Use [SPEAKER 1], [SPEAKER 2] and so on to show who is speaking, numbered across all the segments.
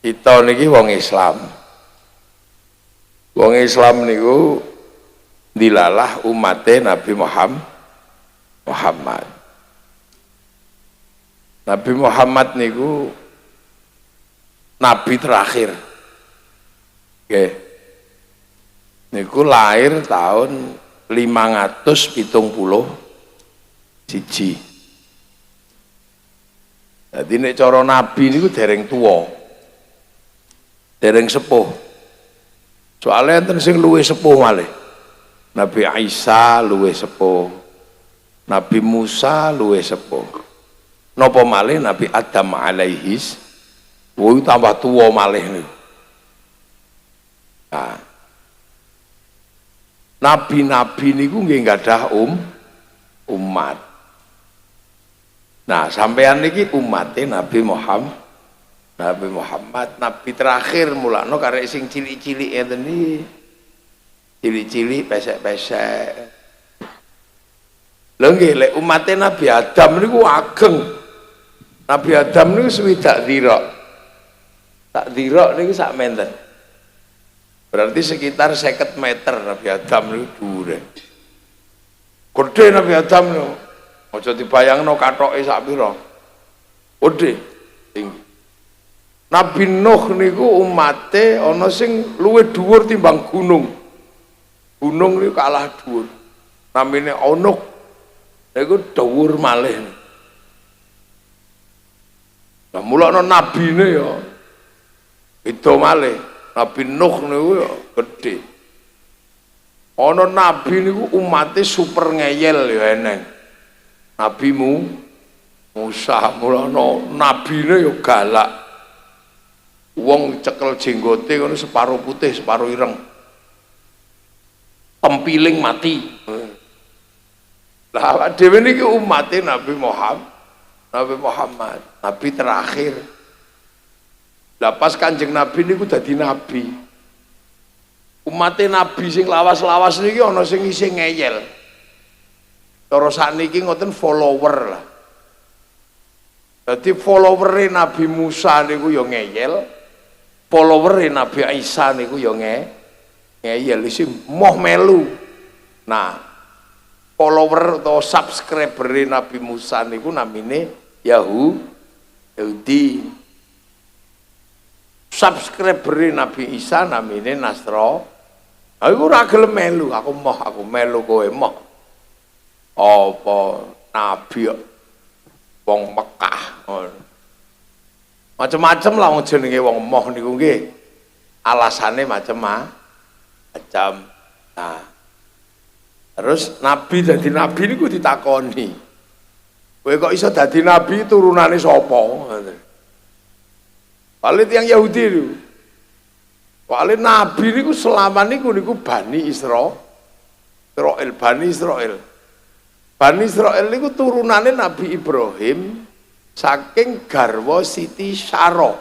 [SPEAKER 1] Kita niki wong Islam. Wong Islam niku dilalah umatnya Nabi Muhammad. Nabi Muhammad niku nabi terakhir. Oke. Niku lahir tahun 570 siji. Jadi nek cara nabi niku dereng tuwa. Dereng sepuh. Soalnya enten sing luwih sepuh malih. Nabi Isa luwih sepuh. Nabi Musa luwih sepuh. Napa malih Nabi Adam alaihis kuwi tambah tuwa malih niku. Nah, nabi-nabi niku nggih gadah umat. Nah, sampean niki umatnya Nabi Muhammad, nabi terakhir mulakno karek sing cilik-cilik ngeten iki. Cilik-cilik pesek-pesek. Lha nggih lek umatnya Nabi Adam niku ageng. Nabi Adam niku swidak dirok. Tak dirok niku sak menten. Berarti sekitar 50 meter Nabi Adam niku dhuwure. Gede Nabi Adam niku. Aja dibayangno kathoke sak pira. Gede, tinggi. Nabi Nuh niku umate ana sing luwih dhuwur timbang gunung. Gunung niku kalah dhuwur. Namine Onuk. Niku dhuwur malih. Lah mulane nabine ya beda malih. Nabi Nuh niku ya gedhe. Ana nabi niku umate super ngeyel ya eneng. Nabi Musa mulane nabine ya galak. Wong cekel jenggote ngono separo putih, separo ireng. Tempiling mati. Lah dhewe niki umate Nabi Muhammad, nabi terakhir. Lah pas Kanjeng Nabi niku dadi nabi. Umate nabi sing lawas-lawas niki ana sing isih ngeyel. Cara sakniki ngoten follower lah. Dadi followere Nabi Musa niku ya ngeyel, followere Nabi Isa niku ya ngeyel isih moh melu. Nah, follower atau subscriber Nabi Musa niku namine Yahudi. Subscriber Nabi Isa namine Nasro. Aku ora gelem melu, aku melu kowe moh. Apa nabi wong Mekah. Macam-macam lah wong jenenge wong moh niku nggih. Alasane macam-macam. Nah, terus nabi dadi nabi niku ditakoni. Kowe kok iso dadi nabi turunane sapa? Paling yang Yahudi niku. Paling nabi niku selama niku Bani Israil. Bani Israil niku turunane Nabi Ibrahim saking garwa Siti Syarah.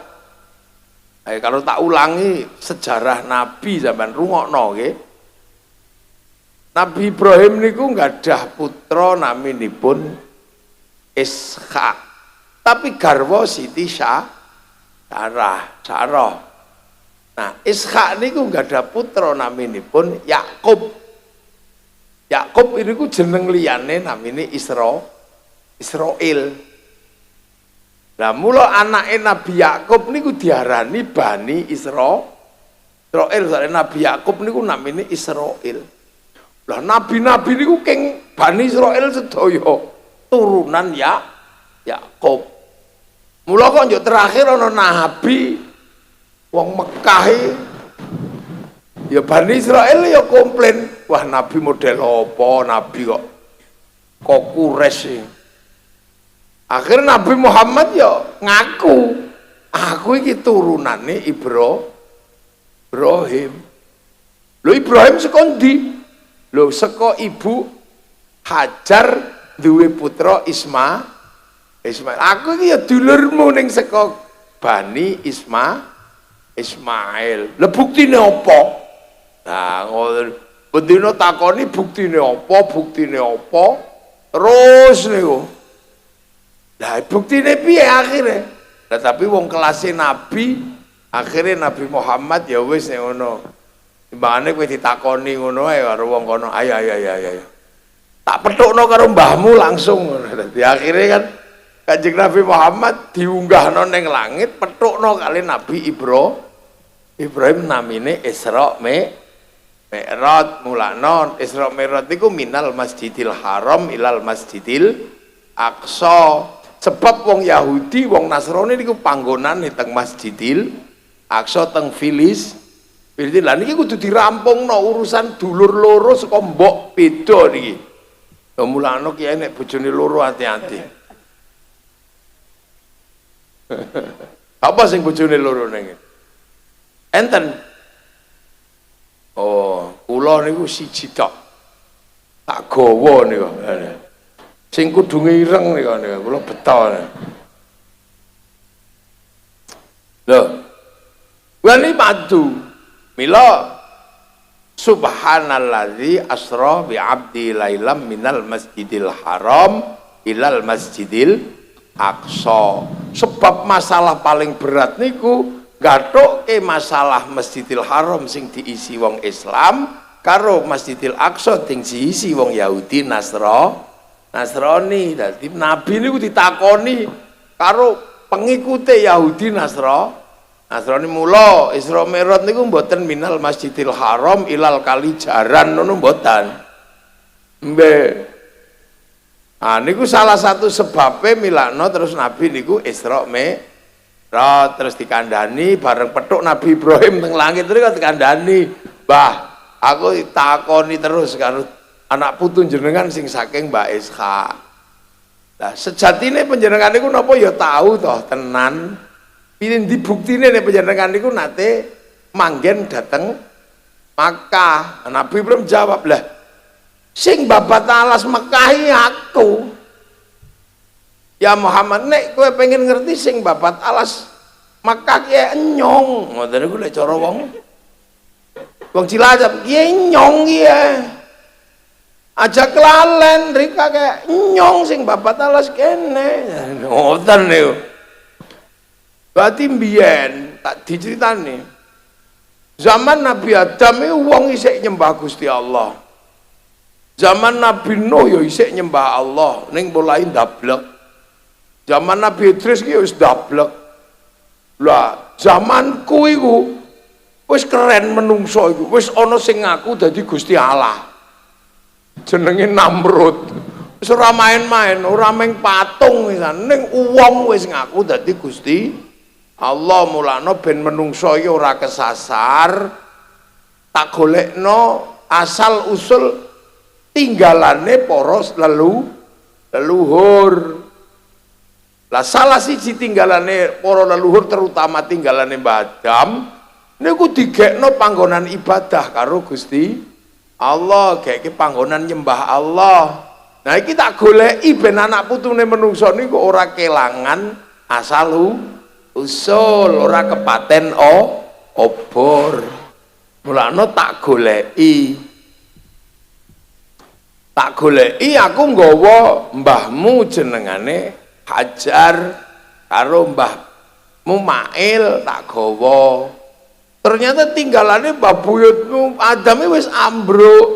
[SPEAKER 1] Kalau tak ulangi sejarah Nabi zaman rungokno nggih. Nabi Ibrahim niku nggadah putra naminipun Ishak. Tapi garwa Siti Syarah. Nah, Ishak niku nggadah putra naminipun Yakub. Yakub ini ku jeneng liyane namine Israil. Lah mula anake Nabi Yakub niku diarani Bani Israil. Soalnya Nabi Yakub niku namine Israil. Lah nabi-nabi niku keng Bani Israil sedaya turunan Yakub. Mula kok njuk terakhir ana nabi wong Mekah ya Bani Israil ya komplain, wah nabi model apa, nabi kok kures sih. Akhirnya Nabi Muhammad ya ngaku, aku iki turunane Ibrahim. Lho Ibrahim saka ndi? Lho saka ibu Hajar duwe putra Ismail. Aku iki ya dulurmu ning saka Bani Ismail. Lha buktine apa? Nah, bendina takoni buktine apa? Terus niku. Lah buktine piye akhire? Lah tapi wong kelasé nabi Akhirnya Nabi Muhammad ya wis nek ngono. Timbangane kowe ditakoni ngono ae karo wong kono, ayo. Tak petukno karo mbahmu langsung ngono. Dadi akhire kan Kanjeng Nabi Muhammad diunggahno ning langit, petukno kali Nabi Ibrahim namine Isra Mi'raj. Mulane Isra Mi'raj niku minal Masjidil Haram ilal Masjidil Aqsa. Sebab wong Yahudi, wong Nasrani niku panggonane teng Masjidil Aqsa teng Filistin. Lah niki kudu dirampungno urusan dulur loro saka mbok beda niki. Lah mulane kiai nek bojone loro hati-hati. Apa sing bojone loro ning? Enten. Oh, kula niku siji tok. Tak gawa niku. Sing kudunge ireng niku kula beto. Lho. Wani padu. Mila subhanalladzi asra bi 'abdi lailam minal masjidil haram ilal masjidil aqsa. Sebab masalah paling berat niku gathuke masalah Masjidil Haram sing diisi wong Islam karo Masjidil Aqsa sing diisi wong Yahudi Nasrani. Dadi Nabi niku ditakoni karo pengikute Yahudi Nasrani mula Isra Mi'raj niku mboten minal Masjidil Haram ilal Kalijaran ngono mboten. Nggih. Ah niku salah satu sebabnya milakno terus Nabi niku Isra Mi'raj terus dikandani bareng petuk Nabi Ibrahim teng langit terus dikandani, "Mbah, aku takoni terus karo anak putu jenengan sing saking Mbak Ishak." Lah sejatine panjenengan niku napa ya tahu toh tenan. Pilih dibuktine nek panjenengan niku nate manggen dateng Makkah. Nabi Ibrahim jawab, "Lah sing babat alas Mekah aku. Ya Muhammad nek kowe pengen ngerti sing babat alas Mekah ki enyong." Ngoten niku lek cara wong Cilacap ki enyong ki aja kelalen rika kayak nyong sing babat alas kene. Ngoten niku. Berarti mbiyen tak diceritani zaman Nabi Adam itu wong isik nyembah Gusti Allah. Zaman Nabi Nuh ya isik nyembah Allah ning mulai ndablek. Zaman Nabi Idris ki wis ndablek. Lah zamanku iku wis keren menungso iku. Wis ana sing ngaku dadi Gusti Allah. Jenenge Namrud. Wis ora main-main, ora meng patung wisan ning wong wis ngaku dadi Gusti Allah. Mulane ben menungso iki ora kesasar, tak golekno asal usul tinggalane para leluhur. Lah salah siji tinggalane para leluhur terutama tinggalane Mbah Adam niku digekno panggonan ibadah karo Gusti Allah, geke panggonan nyembah Allah. Nah iki tak goleki ben anak putune menungso niku ora kelangan asal usul, ora kepaten obor. Mulane tak goleki aku nggawa mbahmu jenengane Hajar karo mbahmu Mail tak gawa. Ternyata tinggalane mbah buyutmu Adame wis ambruk,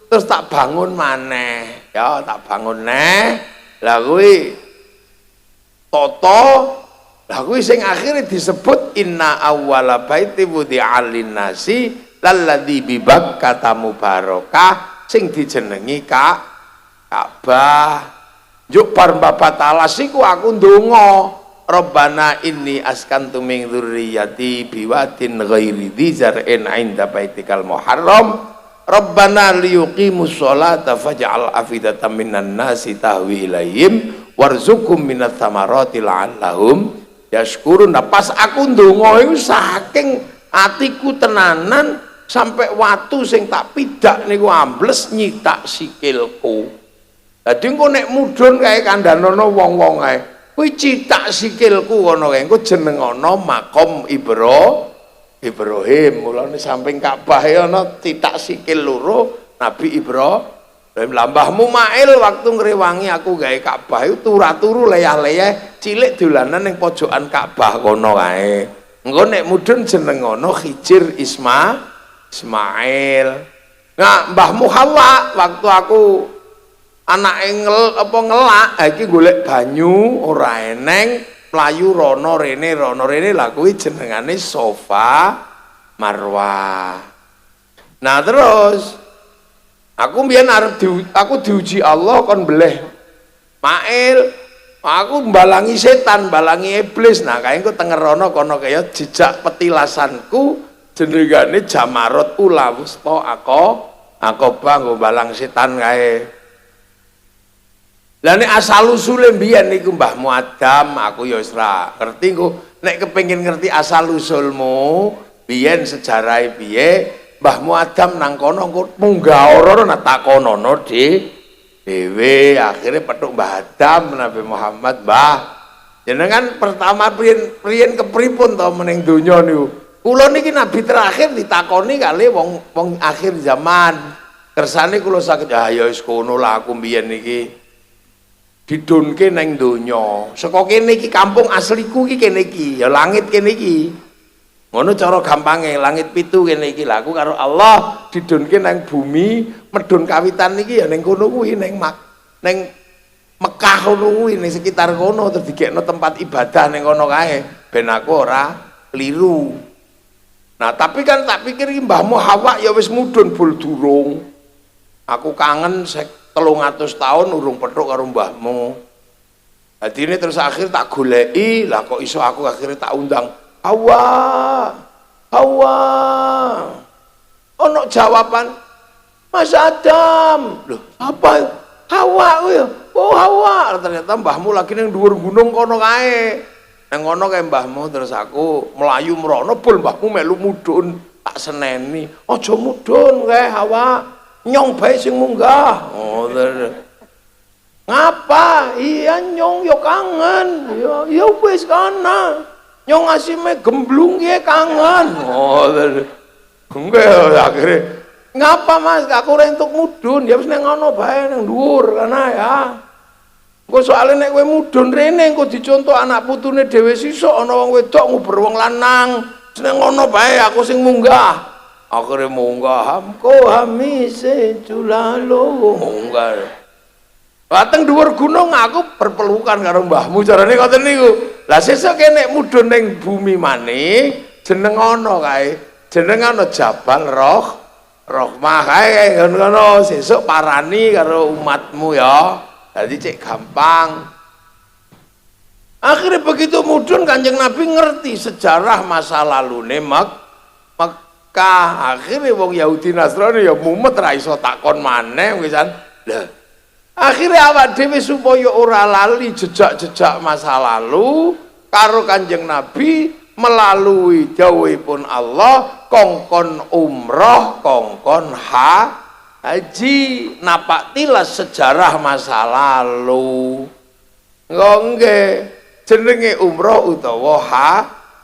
[SPEAKER 1] terus tak bangun maneh. Ya tak bangun neh. Lah kuwi tata. Lah kuwi sing akhire disebut inna awwala baiti wudi'a lin-nasi lalladzi bi Bakkah mubarakah sing dijenengi Ka'bah. Juk bar babat alas iku aku ndonga, Rabbana inni askantu min dzurriyyati biwadin ghairi dzar'in 'inda baitikal muharram Rabbana liyuqimus sholata faj'al afidatan minan nasi tahwi ilaihim warzuqhum minats tsamarati la'allahum yashkurun. Nah, pas aku ndonga iku saking atiku tenanan sampai watu sing tak pidak niku ambles nyitak sikilku. Dadi engko nek mudhun kae kandhanono wong-wong kae, kuwi citak sikilku ngono kae, engko jenengono makom Ibrahim. Mulane samping Ka'bah ana citak sikil loro Nabi Ibrahim. Lambahmu Mail waktu ngrewangi aku gawe Ka'bah itu turu-turu leyah-leyah cilik dolanan ning pojokan Ka'bah kono kae. Engko nek mudhun jeneng ngono Khidir Ismail. Nah, mbahmu Hawa waktu aku anak ngelak iki golek banyu ora eneng, mlayu rono rene lah kuwi jenengane Safa Marwah. Nah terus aku mbiyen aku diuji Allah kon beleh Mail, aku mbalangi setan, mbalangi iblis. Nah kae engko tenger rono kono kaya jejak petilasanku jenengane Jamarot Ula Wusta Aqobah nggo balang setan kae. Lah nek asal usule mbiyen niku mbahmu Adam, aku ya wis ra ngerti engko nek kepengin ngerti asal usulmu biyen sejarahe piye, mbahmu Adam nang kono engko munggah ora nak takonono dhewe akhirnya petuk Mbah Adam Nabi Muhammad, Mbah jenengan pertama priyen kepripun to meneng donya niku? Kula niki nabi terakhir ditakoni kali wong akhir zaman. Kersane kula saged ya wis kono lah aku mbiyen niki didunke neng donya. Saka kene iki kampung asliku iki kene iki, ya langit kene iki. Ngono cara gampange, langit pitu kene iki. Lah aku karo Allah didunke neng bumi, medun kawitan iki ya neng kono kuwi neng Mekah kono kuwi ning sekitar kono terus digekno tempat ibadah neng kono kae ben aku ora keliru. Nah, tapi kan tak pikir iki mbahmu Hawa ya wis mudhun bul durung. Aku kangen 300 tahun urung petuk karo mbahmu. Dadi ini terus akhir tak goleki, lah kok iso aku akhirnya tak undang Hawa. Ono jawaban Mas Adam. Loh, apa? Hawa kuwi. Oh, Hawa. Ternyata mbahmu lagi ning dhuwur gunung kono kae. Nang kono kae mbahmu terus aku melayu mrono bol mbahmu melu mudhun. Tak seneni. Aja mudhun kae Hawa. Nyong bae sing munggah. Oh, ngapa? Iya nyong yo kangen. Ya wis kana. Nyong asime gemblung ye kangen. Oh, enggak akhirnya ngapa Mas? Aku rentuk mudun. Ya wis nang ngono bae nang dhuwur kana ya. Engko soalé nek kowe mudun rene engko dicontoh anak putune dhewe sisuk ana wong wedok nguber wong lanang. Seneng ngono bae aku sing munggah. Akhirnya munggah hamko hamise julalo munggah. Wateng dhuwur gunung aku berpelukan karo mbahmu carane ngoten niku. Lah sesuk kene mudhun ning bumi maneh jeneng ana kae. Jeneng ana Jabal Rahmah kae ngono sesuk parani karo umatmu ya. Dadi cek gampang. Akhirnya begitu mudhun Kanjeng Nabi ngerti sejarah masa lalune Mekah. Akhirnya wong Yahudi Nasrani ya mumet ra iso takon maneh wisan. Lah akhirnya awak dhewe supaya ora lali jejak-jejak masa lalu karo Kanjeng Nabi melalui dawuhipun Allah kongkon umroh kongkon haji napak tilas sejarah masa lalu. Nggih jenenge umroh utawa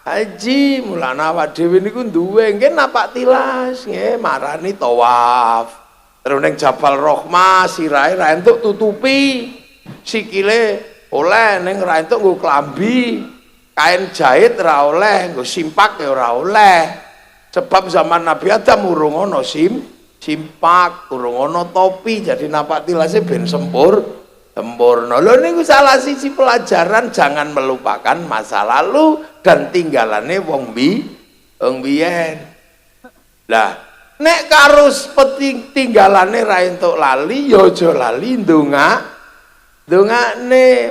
[SPEAKER 1] haji mulane awak dhewe niku duwe nggih napak tilas nggih marani tawaf. Terus ning Jabal Rahmah sirahe ra entuk tutupi, sikile oleh ning ra entuk nggo klambi, kain jahit ra oleh, nggo simpak ya ora oleh. Sebab zaman Nabi Adam urung ana simpak, urung ana topi, jadi napak tilase ben sempurna. Lho niku salah siji pelajaran jangan melupakan masa lalu dan tinggalane wong biyen. Lah nek karo tinggalane ra entuk lali ya aja lali ndongane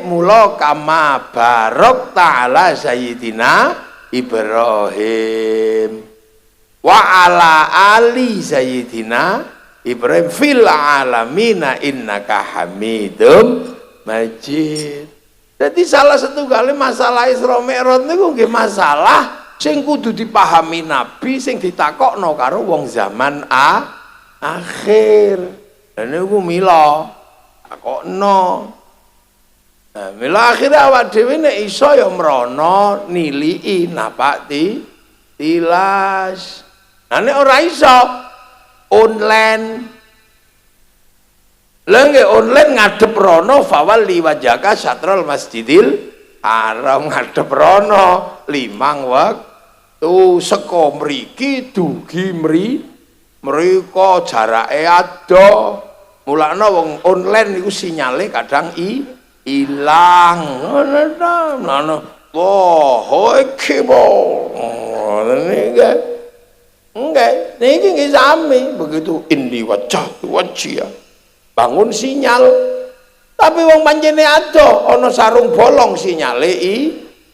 [SPEAKER 1] mula kama barok ta'ala sayyidina Ibrahim wa ala ali sayyidina Ibrahim fil alamina innaka hamidum majid. Jadi salah satu kali masalah Isra Mi'raj niku nggih masalah sing kudu dipahami Nabi sing ditakokno karo wong zaman akhir. Dan niku mila takokno. Nah, mila akhirnya awak dhewe nek iso ya mrono nilii napak tilas. Nah nek ora iso online. Lha nggih online ngadep rono fawali wajaka syatrul masjidil haram ngadep rono 5 tuh saka mriki dugi mriko jarake adoh. Mulane wong online niku sinyale kadang ilang. Ngono. Wah, iki Enggak, niki nggih sami begitu inni wajah bangun sinyal. Tapi wong pancene adoh ana sarung bolong sinyale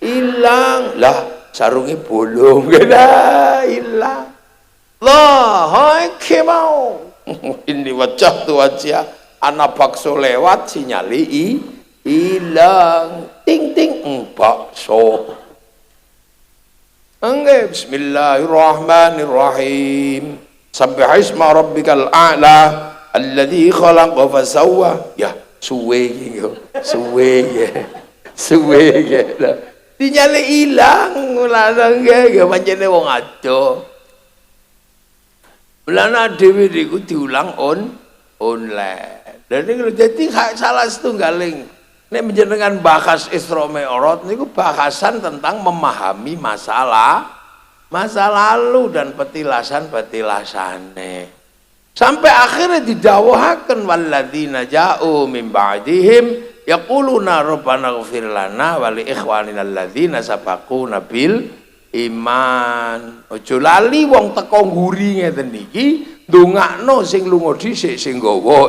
[SPEAKER 1] ilang. Lah sarunge bolong lah ilang. Lah iki mau inni wajah ana bakso lewat sinyale ilang. Ting ting bakso. Enggak, bismillahirrahmanirrahim. Subbihisma rabbikal a'la alladzi khalaqa fasawwa. Ya, suwe iki yo. Suwe ya. Sinyale ilang, mulane nggih pancene wong adoh. Mulane dhewe niku diulang online. Lha niku dadi salah setunggaling nek menjenengan bahas Isra Mi'raj niku bahasan tentang memahami masa lalu dan petilasan-petilasane. Sampai akhirnya didhawuhaken walladzina ja'u min ba'dihim yaquluna rabbana ighfir lana wa li ikhwanina alladzina sabaquna bil iman. Aja lali wong teko nguri ngeten iki ndongakno sing lunga dhisik sing nggawa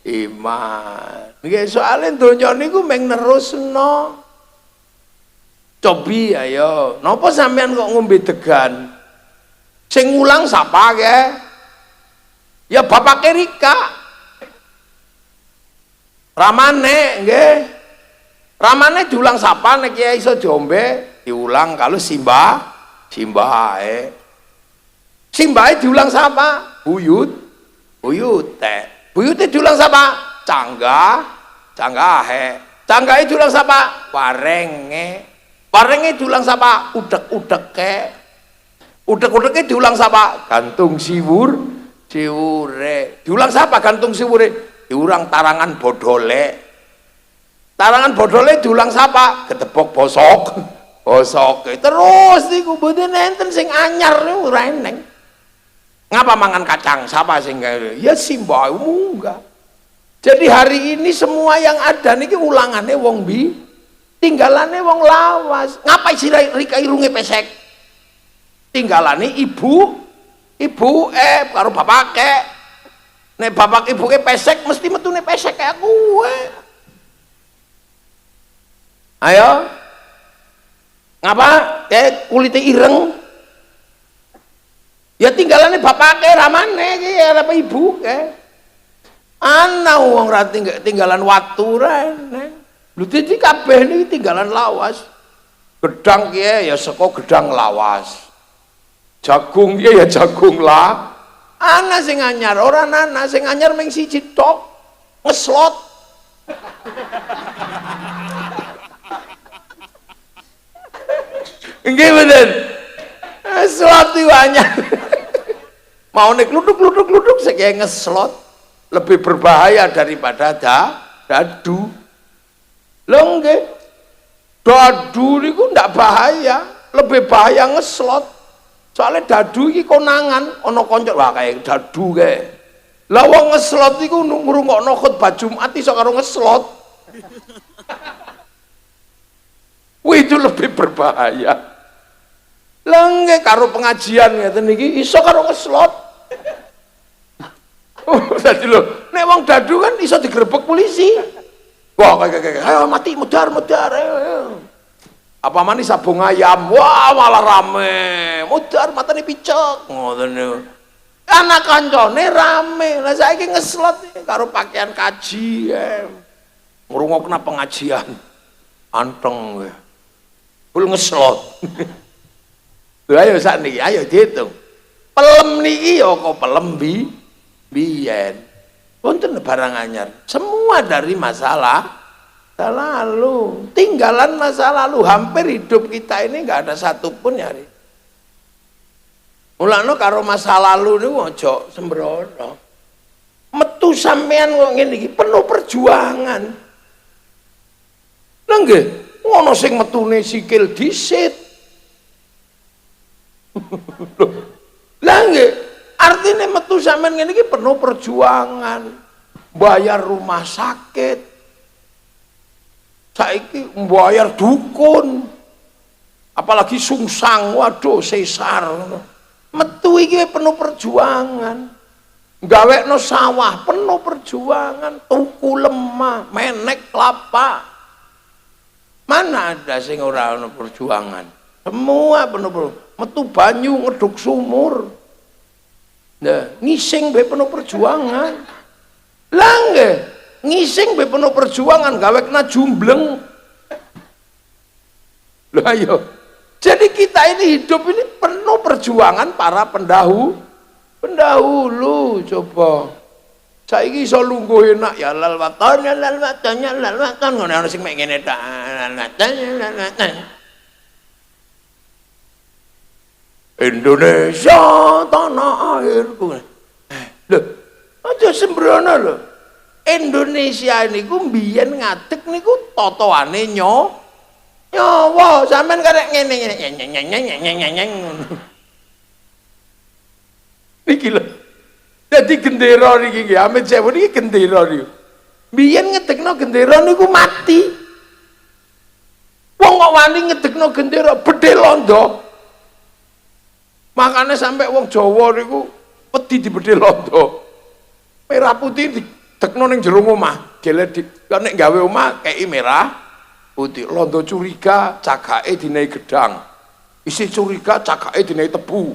[SPEAKER 1] iman. Nggih soalé donya niku meng nerusno. Cobi ayo, napa sampean kok ngombe degan? Sing ngulang sapa ke? Ya bapake Rika. Ramane nggih. Ramane diulang sapa nek ya iso diombe? Diulang kalau Simbahe. Simbahe diulang sapa? Buyute. Buyute diulang sapa? Canggahe diulang sapa? Warenge diulang sapa? Udek-udeke diulang sapa? Gantung siwure diulang sapa? Gantung siwure diulang tarangan bodole diulang sapa? Ketepok bosoke terus niku mboten enten sing anyar niku ora eneng. Ngapa mangan kacang? Sapa sing gawe? Ya Simbahe munggah. Jadi hari ini semua yang ada niki ulangannya wong tinggalane wong lawas. Ngapain si Rika irunge pesek? Tinggalane ibu karo bapake. Nek bapak ibuke pesek mesti metune pesek kayak kowe. Ayo. Ngapa? Kulite ireng. Ya tinggalane bapake ramane iki apa ibu ke? Ana wong ra tinggalan watu ra eneng. Lho dadi kabeh niki tinggalan lawas. Gedang kiye ya saka gedang lawas. Jagung kiye ya jagung lah. Ana sing anyar, ora ana sing anyar mung siji tok. Ngeslot. Nggih bener. Ngeslot iki anyar. Mau nek kluduk-kluduk sing ngeslot. Lebih berbahaya daripada dadu. Lho nggih. Dadu niku ndak bahaya, lebih bahaya ngeslot. Soalnya dadu iki konangan, ana kanca wah kaya dadu kae. Lah wong ngeslot iku ngrungokno khutbah Jumat iso karo ngeslot. Wih, itu lebih berbahaya. Lah nggih karo pengajian ngeten iki iso karo ngeslot. Dadi lho, nek wong dadu kan iso digerebek polisi. Wah, ayo mati mudar ayo. Apa manis sabung ayam, wah malah rame. Mudar matane picek. Ngoten niku. Anak kancane rame. Lah saiki ngeslot karo pakaian kaji. Ngrungokna pengajian. Anteng. Ful ngeslot. Lha ayo sakniki, ayo diitung. Pelem niki ya kok pelem biyen wonten barang anyar, semua dari masalah lalu, tinggalan masa lalu. Hampir hidup kita ini nggak ada satupun nyari mulane karo masa lalu niku aja sembrono. Metu sampean kok ngene iki penuh perjuangan. Lha nggih, ngono sing metune sikil disit. Lah nggih, artine metu sampean ngene iki penuh perjuangan. Bayar rumah sakit. Saiki bayar dukun. Apalagi sungsang, waduh sesar. Metu iki penuh perjuangan. Gawekno sawah penuh perjuangan, tuku lemah, menek kelapa. Mana ada sing ora ono perjuangan? Semua penuh perjuangan. Metu banyu ngeduk sumur. Nah, ngising be penuh perjuangan. Lah nggih, ngising be penuh perjuangan gawekna jumbleng. Lah ayo. Jadi kita ini hidup ini penuh perjuangan para pendahulu coba. Saiki iso lungguh enak ya lal waton ngono ana sing mek ngene tok. Indonesia tanah airku. Lho, aja sembrono lho. Indonesia niku mbiyen ngadeg niku totoane nyawa sampean karek ngene niki lho. Dadi gendera niki nggih Amit Sewu niki gendera niku. Biyen ngedekno gendera niku mati. Wong kok wani ngedekno gendera bedhe londo. Makane sampai wong Jawa niku wedi dibedhe londo. Merah putih didekno ning jero omah, geledhi. Nek gawe omah kei merah putih. Londo curiga cagake dinai gedang. Isi curiga cagake dinai tebu.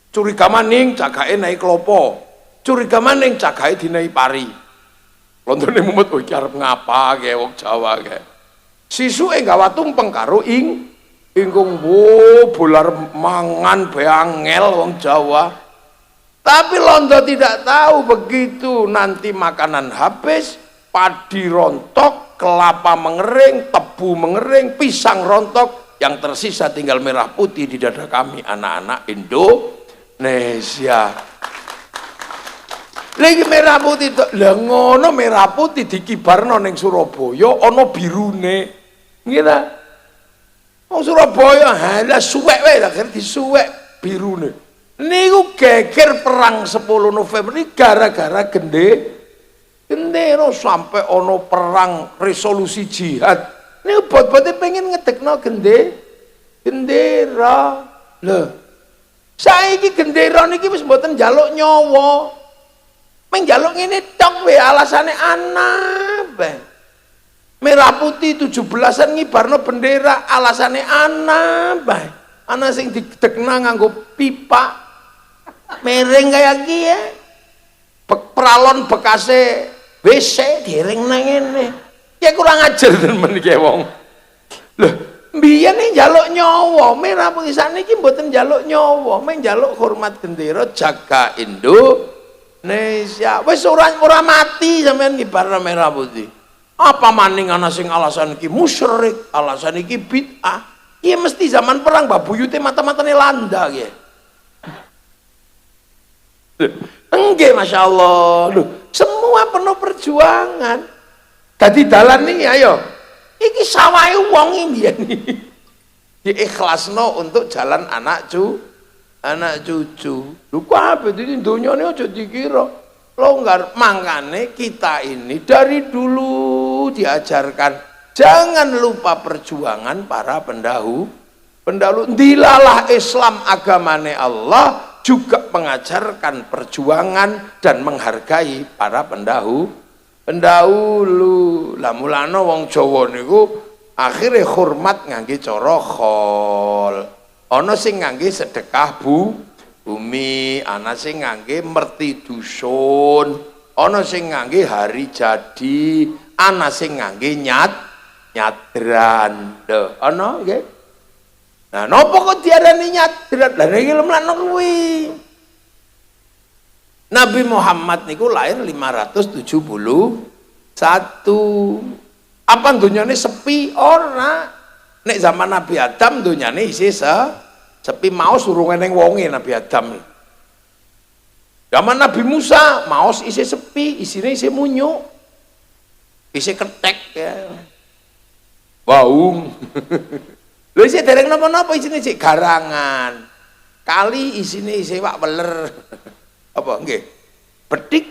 [SPEAKER 1] Curiga maning cagake naik klopo. Curiga maning cagake dinai pari. Londone mumet iki arep ngapa ge wong Jawa ge. Sisuke gawa tumpeng karo ingkung bolar mangan be angel wong Jawa. Tapi Londo tidak tahu begitu nanti makanan habis, padi rontok, kelapa mengering, tebu mengering, pisang rontok, yang tersisa tinggal merah putih di dada kami anak-anak Indonesia. Lagi merah putih itu, lah ngono merah putih dikibarno ning Surabaya ana birune. Ngira. Wong Surabaya halah suwek wae akhir disuwek birune. Niku geger perang 10 November ini gara-gara gendera sampai ono perang resolusi jihad. Niku bot-bote pengen ngedekno gendera. Lho. Saiki gendera niki wis mboten njaluk nyawa. Meng njaluk ngene tok wae alasane anak bae. Merah putih 17-an ngibarno bendera alasane anak bae. Ana sing didekna nganggo pipa mereng kayak iki ya. Peralon bekase WC direng nang ngene. Ya kurang ajar temen iki wong. Lho, mbiyen njaluk nyawa, merah putih saniki mboten njaluk nyawa, meng njaluk hormat gendera jaga Indonesia. Wis ora mati sampean ngibarno merah putih. Apa maning ana sing alasan iki musyrik, alasan iki bid'ah. Iya mesti zaman perang babuyute mata-matane landa nggih. Enggih masyaallah. Lho, semua penuh perjuangan. Dadi dalan niki ayo. Iki sawahe wong iki mbiyen iki. Diikhlasno untuk jalan anak cucu. Lho kabeh iki donyane aja dikira longgar. Mangkane kita ini dari dulu diajarkan jangan lupa perjuangan para pendahulu. Dilalah Islam agamane Allah juga mengajarkan perjuangan dan menghargai para pendahulu. Lah mulane wong Jawa niku akhire hormat ngangge cara khol. Ana sing ngangge sedekah bumi, ana sing ngangge merti dusun, ana sing ngangge hari jadi, ana sing ngangge nyadran. Lho, ana nggih. Nah, napa kok diarani nyadran? Lah niki lemlakno kuwi. Nabi Muhammad niku lahir 571. Apa dunyane sepi ora? Nek zaman Nabi Adam dunyane isih sepi maos urung eneng wonge Nabi Adam. Zaman Nabi Musa maos isih sepi, isine isih munyuk. Isih ketek ya. Waung. Lho isih dereng napa-napa isine sik garangan. kali isine sewak weler. Apa nggih? Betik.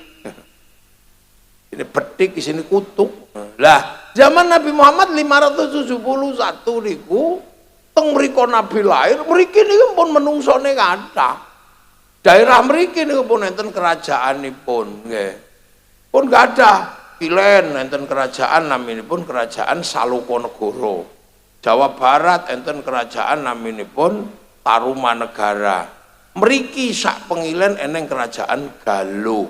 [SPEAKER 1] Ini betik isine kutuk. Lah, zaman Nabi Muhammad 571 niku teng mriku Nabi lahir, mriki niku pun menungsone kathah. Daerah mriki niku pun enten kerajaanipun nggih. Pun gadah kilen enten kerajaan naminipun kerajaan Salokonegoro. Jawa Barat enten kerajaan naminipun Tarumanegara. Mriki sak pengilen eneng kerajaan Galuh.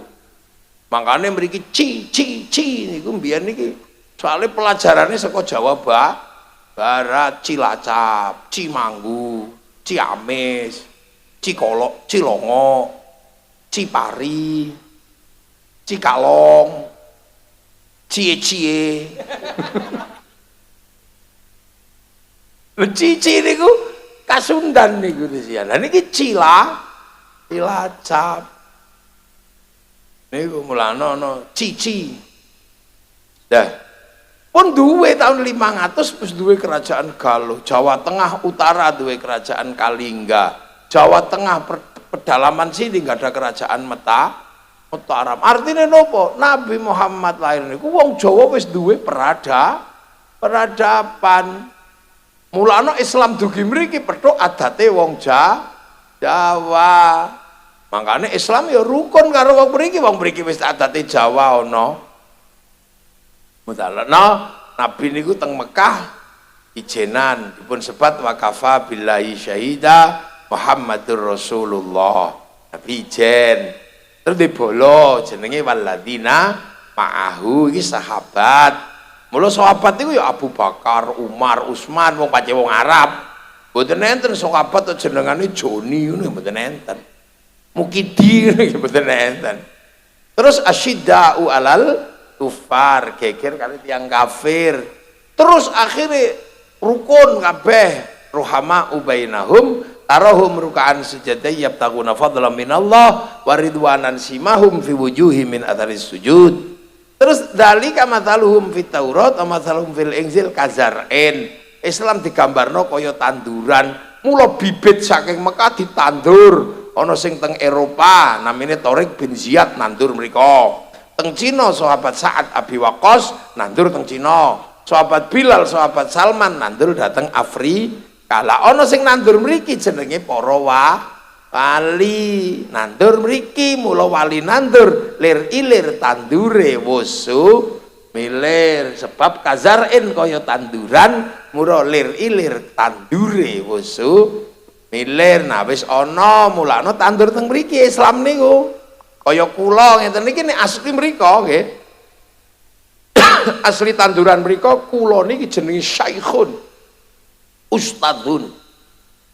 [SPEAKER 1] Makanya mriki ci niku mbiyen niki soalnya pelajarannya saka Jawa Barat, Cilacap, Cimanggu, Ciamis, Cilongo, Cipari, Cikalong, Cie. Cici niku Kasundan niku disian. Lah niki Cilacap. Niku mulane ana Cici. Dah. Pun duwe tahun 500 wis duwe kerajaan Galuh. Jawa Tengah Utara duwe kerajaan Kalingga. Jawa Tengah pedalaman sini enggak ada kerajaan Mataram. Artinya nopo? Nabi Muhammad lahir niku wong Jawa wis duwe peradaban. Mulane Islam dugi mriki petuk adate wong Jawa. Makanya Islam ya rukun karo wong mriki wis adate Jawa ana. Mutalana Nabi niku teng Mekah ijenan dipun sebat wakafa billahi syahida Muhammadur Rasulullah. Nabi ijen. Terus dibolo jenenge waladina ma'ahu iki sahabat. Mula sahabat niku ya Abu Bakar, Umar, Utsman wong pancen wong Arab. Mboten enten sahabat jenengane Joni ngono mboten enten. Mukidi mboten enten. Terus asyidda'u alal kufar, geger kali tiang kafir. Terus akhirnya rukun kabeh, ruhama ubainahum tarahum rukaan sujudai yabtaguna fadlan minallah wa ridwanan simahum fi wujuhi min atharis sujud. Terus dalika mathaluhum fit Taurat wa mathaluhum fil Injil kazar'in. Islam digambarno kaya tanduran, mula bibit saking Mekah ditandur. Ana sing teng Eropa namine Tariq bin Ziyad nandur mriko. Teng Cina sahabat Sa'ad Abi Waqqas nandur teng Cina. Sahabat Bilal, sahabat Salman nandur dateng Afrika. Lah ana sing nandur mriki jenenge para wali. Nandur mriki mula wali nandur lir ilir tandure wusu milir sebab kazar'in kaya tanduran mula lir ilir tandure wusu milir. Nah wis ana mulane tandur teng mriki Islam niku. Kaya kula ngeten niki asli mriko nggih. Asli tanduran mriko kula niki jenenge Syaikhun. Ustadzun.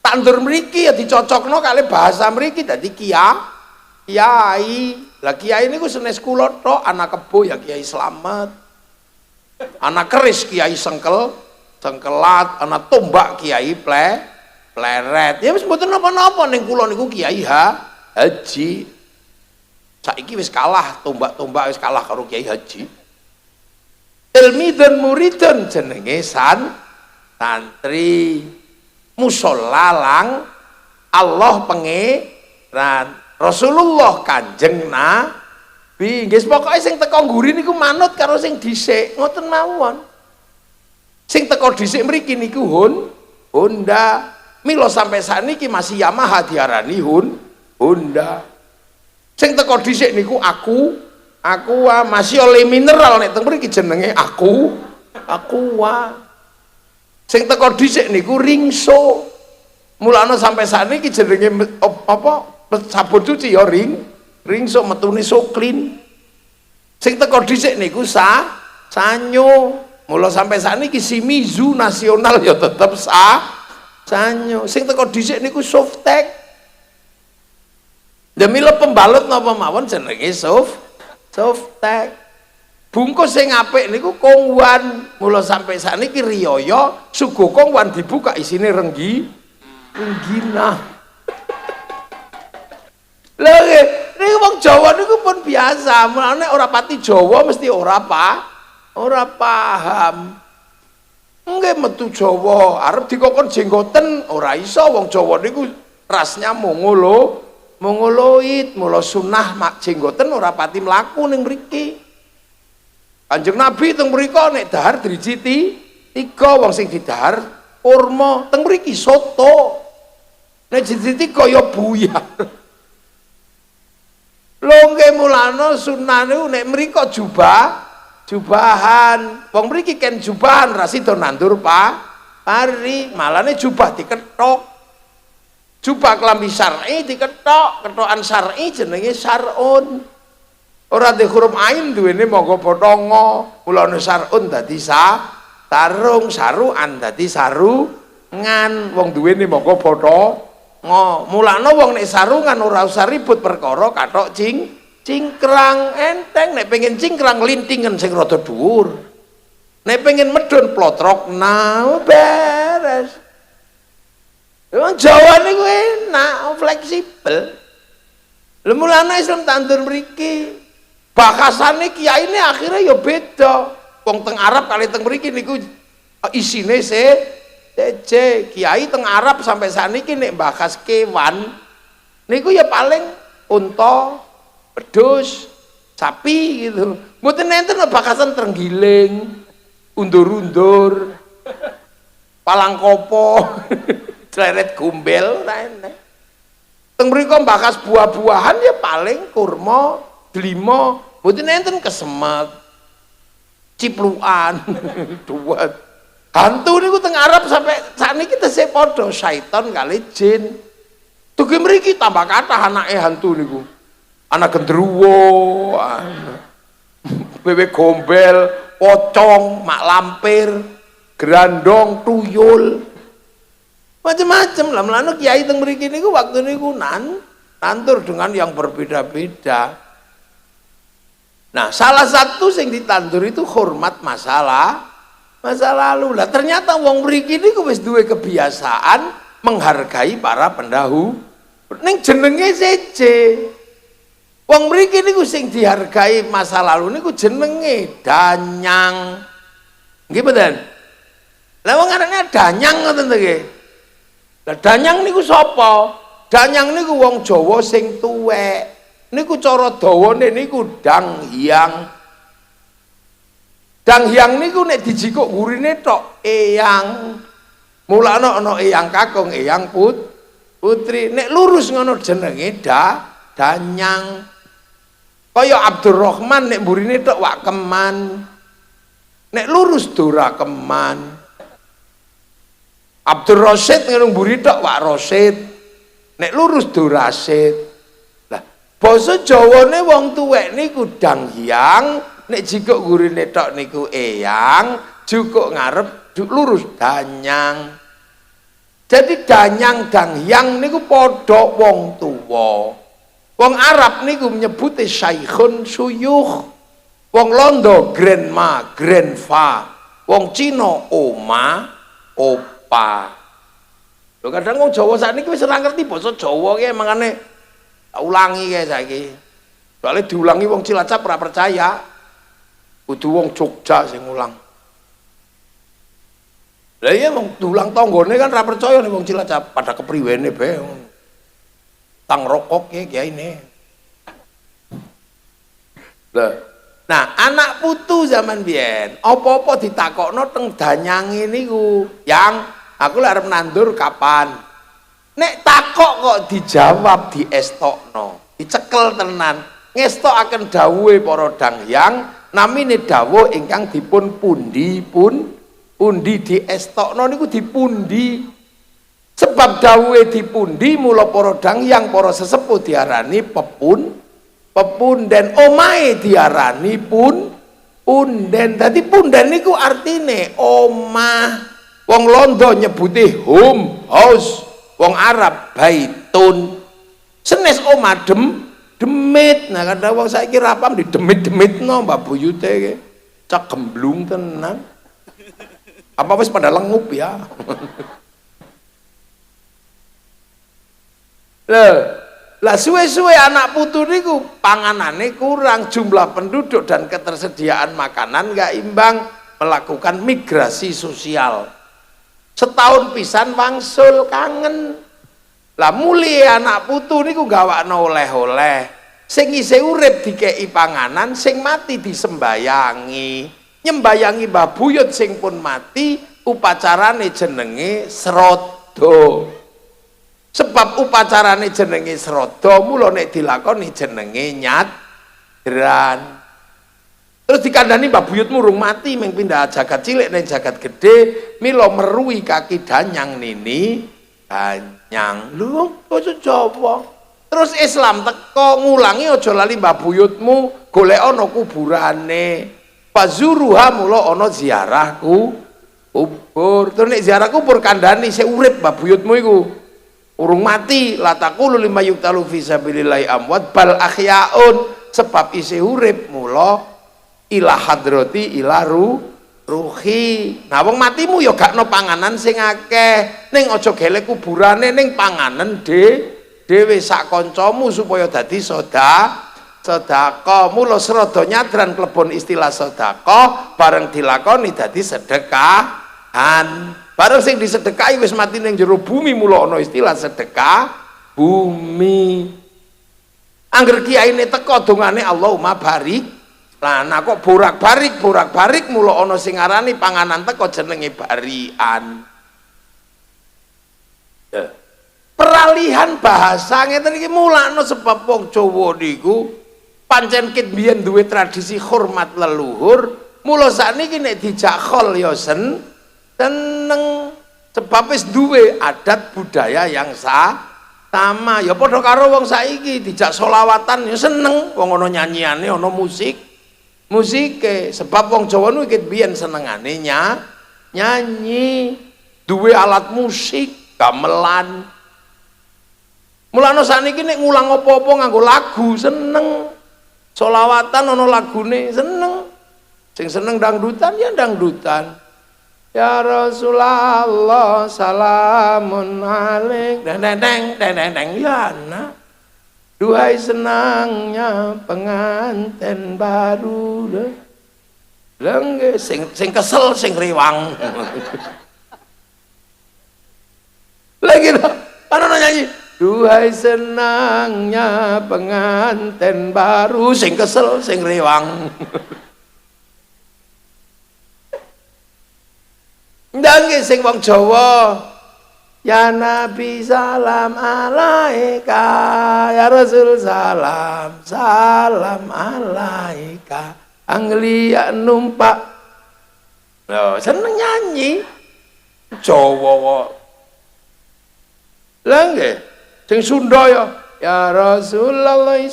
[SPEAKER 1] Tandur mriki ya dicocokno kali bahasa mriki dadi kiai. Lah kiai niku senes kula tok, anak kebo ya Kiai Slamet. Anak keris Kiai Sengkelat, anak tombak Kiai Pleret. Ya wis mboten napa-napa ning kula niku Kiai Haji. Saiki wis kalah, tombak-tombak wis kalah karo Kiai Haji. Ilmi dan muridun jenenge santri. Musholla lang Allah pangeran. Rasulullah Kanjeng Nabi. Nggih pokoke sing teko ngguri niku manut karo sing dhisik, ngoten mawon. Sing teko dhisik mriki niku Honda. Mila sampai saniki masih Yamaha diarani Honda. Sing teko dhisik niku aku masih oleh mineral nek teng mriki jenenge aku. Sing teko dhisik niku ringso. Mulane sampai saniki jenenge apa sabun cuci ya ringso metune soklin. Sing teko dhisik niku sanyo. Mula sampai saniki Shimizu nasional ya tetep sanyo. Sing teko dhisik niku Softtek. Demila pembalut napa mawon jenenge Softtek. Bungkus sing apik niku kongwan. Mula sampai saniki riyaya sugo kongwan dibuka isine renggina. Lha niku wong Jawa niku pun biasa. Mulane ora pati Jawa mesti ora paham. Nggih metu Jawa arep dikokon jenggoten ora iso wong Jawa niku rasnya mongoloid, mula sunah mak jenggoten ora pati mlaku ning mriki. Kanjeng Nabi teng mriko nek dahar driji tiga wong sing didahar kurma, teng mriki soto. Nek driji kaya buyar. Lho nggih mulane sunah niku nek mriko jubahan. Wong mriki ken jubahan ra sida nandur pari, malane jubah dikethok. Jubah klambi syar'i dikethok, kethokan syar'i jenenge syar'un. Ora di huruf ain duwene monggo potongo, mulane syar'un dadi sarung, saruan dadi sarungan. Wong duwene monggo potongo. Mulane wong nek sarungan ora usah ribut perkara kathok cingkrang, enteng. Nek pengen cingkrang lintingen sing rada dhuwur. Nek pengen medhun plotrok beres. Wong Jawa niku enak, fleksibel. Lha mulane Islam tandur mriki. Bahasane kiai ini akhirnya ya beda. Wong teng Arab kali teng mriki niku isine seje. Kiai teng Arab sampai saniki nek bahas kewan niku ya paling unta, wedhus, sapi gitu. Mboten nenten bahasan terenggiling, undur-undur, palangkopo, celeret gumbel, ora enek. Teng mriko bahas buah-buahan ya paling kurma, delima, mboten enten kesemek, ciplukan, duwet. Hantu niku teng Arab sampai sakniki tesih padha syaiton kali jin. Dugi mriki tambah kathah anake hantu niku. Ana gendruwo, bebek gombel, pocong, mak lampir, grandong, tuyul. Macam-macam lah. Melanu kiai teng mriki niku waktu niku nantur dengan yang berbeda-beda. Nah, salah satu sing ditandur itu hormat masa lalu. Lah ternyata wong mriki niku wis duwe kebiasaan menghargai para pendahulu. Ning jenenge seje. Wong mriki niku sing dihargai masa lalu niku jenenge danyang. Nggih mboten? Lah wong arane danyang ngoten to nggih. Lah danyang niku sapa? Danyang niku wong Jawa sing tuwek. Niku cara dawane niku danghyang. Danghyang niku nek dijikuk gurine tok eyang. Mulane ana eyang kakung, eyang putri. Nek lurus ngono jenenge danyang. Kaya Abdurrahman nek burine tok wak keman. Nek lurus dora keman. Abdur Rasyid ngono mburi tok wak Rasyid. Nek lurus Durasyid. Lah basa Jawane wong tuwek niku danghyang, nek jikuk gurine tok niku eyang, jukuk ngarep lurus danyang. Jadi danyang danghyang niku padha wong tuwa. Wong Arab niku menyebuti syaikhun suyuh. Wong Londo grandma, grandfa. Wong Cina oma, opa. Lho kadang wong Jawa sakniki wis ora ngerti basa Jawa ki mangane ulangi kae saiki. Soale diulangi wong Cilacap ora percaya. Kudu wong Jogja sing ulang. Lah iya wong diulang tanggane kan ora percaya ning wong Cilacap pada kepriwene bae. Tang rokok ya kiyaine. Lah, nah anak putu zaman biyen apa-apa ditakokno teng danyange niku, yang aku lek arep nandur kapan? Nek takok kok dijawab diestokno, dicekel tenan. Ngestokaken dawuhe para dangyang, namine dawuh ingkang dipun pundi diestokno niku dipundi. Sebab dawuhe dipundi mula para dangyang para sesepuh diarani pepunden, omahe diarani punden. Dadi punden niku artine omah. Wong Londo nyebuti home, house. Wong Arab baitun. Senes omah demit. Nah kadang wong saiki ra paham didemit-demitno Mbak Buyute. Cak gemblung tenan. Apa wis pada lengup ya? Lah suwe-suwe anak putu niku panganane kurang, jumlah penduduk dan ketersediaan makanan nggak imbang, melakukan migrasi sosial. Setahun pisan wangsul kangen. Lah muli anak putu niku gawakno oleh-oleh. Sing isih urip dikeki panganan, sing mati disembayangi. Nyembayangi Mbah Buyut sing pun mati, upacarane jenenge srada. Sebab upacarane jenenge srada, mula nek dilakoni jenenge nyadran. Terus dikandani Mbah Buyut murung mati ming pindah jagat cilik ning jagat gede, mila meruhi kaki danyang nini danyang. Lho, kok Jawa. Terus Islam teko ngulangi aja lali Mbah Buyutmu, golek ana kuburane. Pazuruha mula ana ziarah kubur. Terus nek ziarah kubur kandhani sik urip Mbah Buyutmu iku. Urung mati, la taqulu lima yuqtalu fi sabilillahi amwat bal ahyaun, sebab isih urip mula ila hadrati ila ruhi. Nah wong matimu ya gak no panganan sing akeh, ning aja gelek kuburane, ning panganan dhewe sak kancamu supaya dadi sedekah. Mula srada nyadran klebon istilah sedekah, bareng dilakoni dadi sedekahan. Bareng sing disedekahi wis mati ning jero bumi, mula ana istilah sedekah bumi. Angger kiyaine teko dongane Allahumma barik. Lah nah kok borak-barik mula ana sing ngarani panganan teko jenenge barian. Peralihan bahasa ngeten iki mulakno sebab wong Jawa niku pancen kit biyen duwe tradisi hormat leluhur, mula sakniki nek dijak khol ya seneng, sebab wis duwe adat budaya yang sama. Ya padha karo wong saiki dijak selawatan ya seneng, wong ana nyanyiane, ana musike. Sebab wong Jawa niku kit biyen senengane nyanyi, duwe alat musik, gamelan. Mulane sakniki nek ngulang apa-apa nganggo lagu seneng. Selawatan ana lagune seneng. Sing seneng dangdutan ya dangdutan. Ya Rasulullah salamun alaik deng ya nah. Duhai senangnya pengantin baru deh. Lengge sing kesel sing riwang. Lagi dah, ana nyanyi. Duhai senangnya pengantin baru, sing kesel sing riwang. Ndange sing wong Jawa. Ya Nabi salam alaika, ya Rasul salam alaika. Anglia numpak. Loh, seneng nyanyi. Jawa. Lah nggih, sing Sunda ya Rasulullah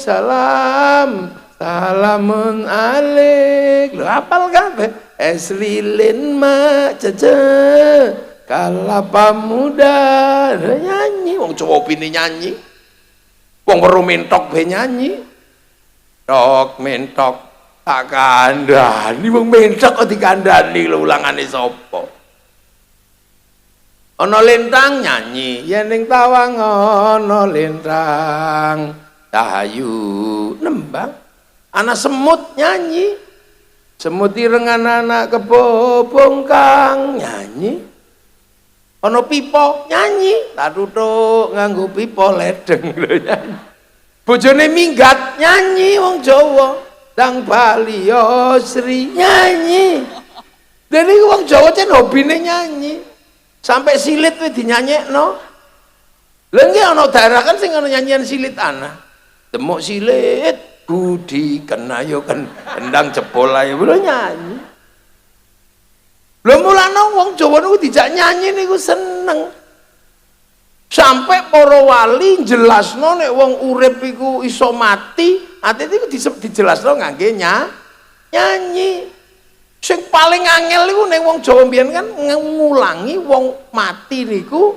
[SPEAKER 1] salamun alaik. Lho hafal kabeh. Eslilin ma cece kalapa muda nyanyi. Wong Jawa pine nyanyi, wong weruh mentok be nyanyi. Tok mentok tak kandhani, wong mentok kok dikandhani lho, ulangane sapa? Ana lintang nyanyi, yen ning tawang ana lintang cahayu nembang. Ana semut nyanyi, semut irengan anak kebobong kang nyanyi. Ana pipa nyanyi, tak tutuk nganggo pipa ledeng lho nyanyi. Bojone minggat nyanyi wong Jawa, dang Bali Sri nyanyi. Dene wong Jawa cen hobine nyanyi. Sampai silit wis dinyanyekno. Lha nggih ana daerah kan sing ana nyanyian silit ana. Demuk silit budi kenayo kan endang jebol ae lho nyanyi. Lho mulane wong Jawa niku dijak nyanyi niku seneng. Sampai para wali jelasno nek wong urip iku iso mati, ati iku dijelasno ngangge nyanyi. Sing paling angel iku ning wong Jawa mbiyen kan ngulangi wong mati niku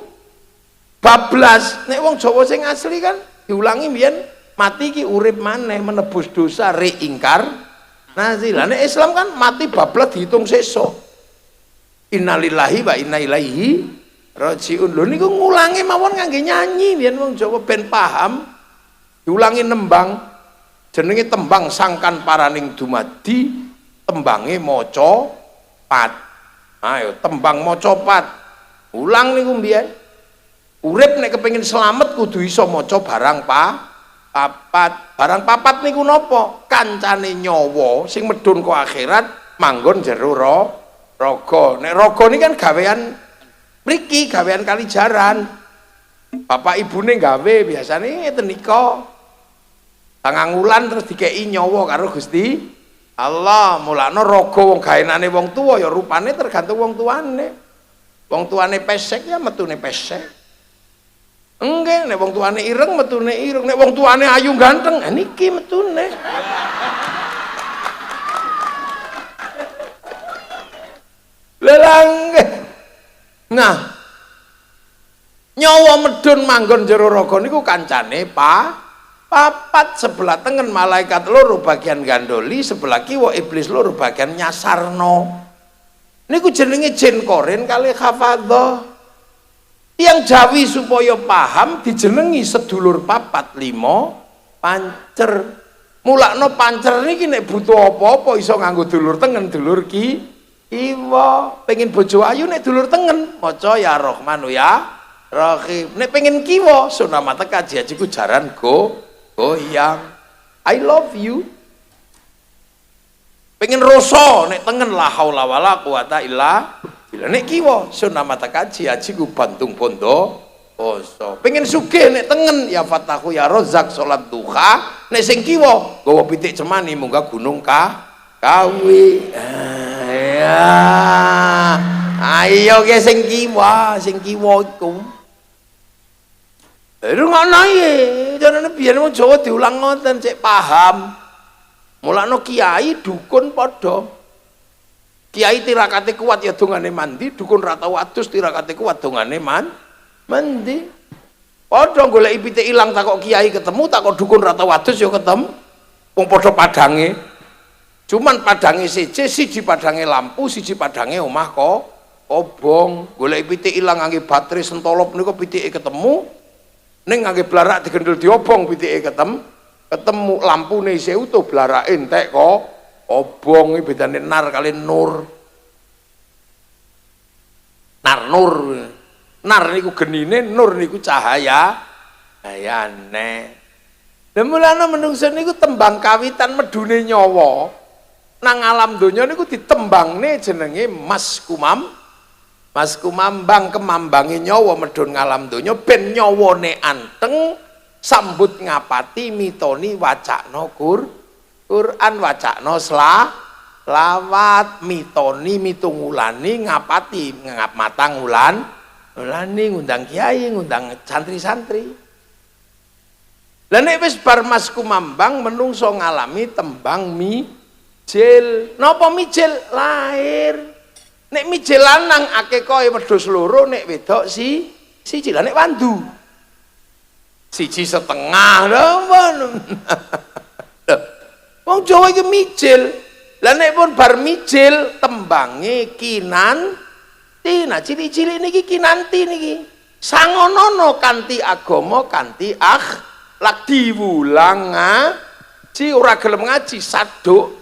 [SPEAKER 1] bablas. Nek wong Jawa sing asli kan diulangi mbiyen mati iki urip maneh menebus dosa reinkarnasi. Lah nek Islam kan mati bablas dihitung sesuk. Innalillahi wa inna ilaihi rajiun. Lho niku ngulangi mawon ngangge nyanyi biyen wong Jawa ben paham. Diulangi nembang jenenge tembang sangkan paraning dumadi, tembange maca pat. Ayo tembang maca pat. Ulang niku mbiyen. Urip nek kepengin selamat kudu iso maca barang papat. Barang papat niku napa? Kancane nyawa sing medhun ke akhirat manggon jero raga. Nek raga niki kan gawean mriki, gawean Kalijaran. Bapak ibune gawe biasane ngeten nika. Tangangulan terus dikei nyawa karo Gusti Allah. Mulane raga wong gaenane wong tuwa ya rupane tergantung wong tuane. Wong tuane pesek ya metune pesek. Enggak, nek wong tuane ireng metune ireng, nek wong tuane ayu ganteng, niki metune. Lelang. Nah, nyawa medun manggon jero raga niku kancane papat. Sebelah tengen malaikat loro bagian gandoli, sebelah kiwa iblis loro bagian nyasarno. Niku jenenge jin korin kali hafadzah. Yang Jawi supaya paham dijenengi sedulur papat limo pancer. Mulakno pancer niki nek butuh apa-apa iso nganggo dulur tengen, dulur kiwa. Pengen bojo ayu nek dulur tengen maca ya Rahmanu ya Rahim. Nek pengen kiwa sunamata kaji ajiku jaran goyang. I love you. Pengen rasa nek tengen la haula wala quwata illa billah. Nek kiwa sunamata kaji ajiku bantung bondo poso. Pengen sugih nek tengen ya fatahu ya rozak salat duha. Nek sing kiwa gawa pitik cemani munggah gunung kawi. Ya. Ayo ge sing kiwa iku. Rungono ye, jarane biyen wong Jawa diulang ngoten cek paham. Mulane kiai dukun padha. Kiai tirakate kuat ya dongane mandi, dukun ra tau adus tirakate kuat dongane mandi. Padha goleki pitik ilang takok kiai ketemu, takok dukun ra tau adus ya ketemu. Wong padha padange. Cuman padange siji padange lampu, siji padange omah kobong. Goleki pitik ilang ngangge baterai sentolop niku pitike ketemu. Ning ngangge blarak digendul diobong pitike ketemu lampune isih utuh blarake entek kok. Obong iki bedane nar kali nur. Nar niku genine, nur niku cahaya. Ayane. Lah mulane menungso niku tembang kawitan medune nyawa. Nang alam donya niku ditembangne jenenge Mas Kumambang kemambange nyawa medun ngalam donya ben nyawane anteng sambut ngapati mitoni wacana Quran wacana selawat mitoni mitungulani ngapati ngap matang ulani ngundang kiai ngundang santri-santri. Lah nek wis bar Mas Kumambang menungso ngalami tembang mijil. Napa mijil? Lahir. Nek mijil lanang akekahe wedhus loro, nek wedok siji. Lah nek wandu siji setengah lho. Wong Jawa iki mijil. Lah nek pun bar mijil tembange kinanti. Nah cilik-cilik niki kinanti niki. Sangonono kanthi agama, kanthi akhlak diwulang ngaji ora gelem ngaji saduk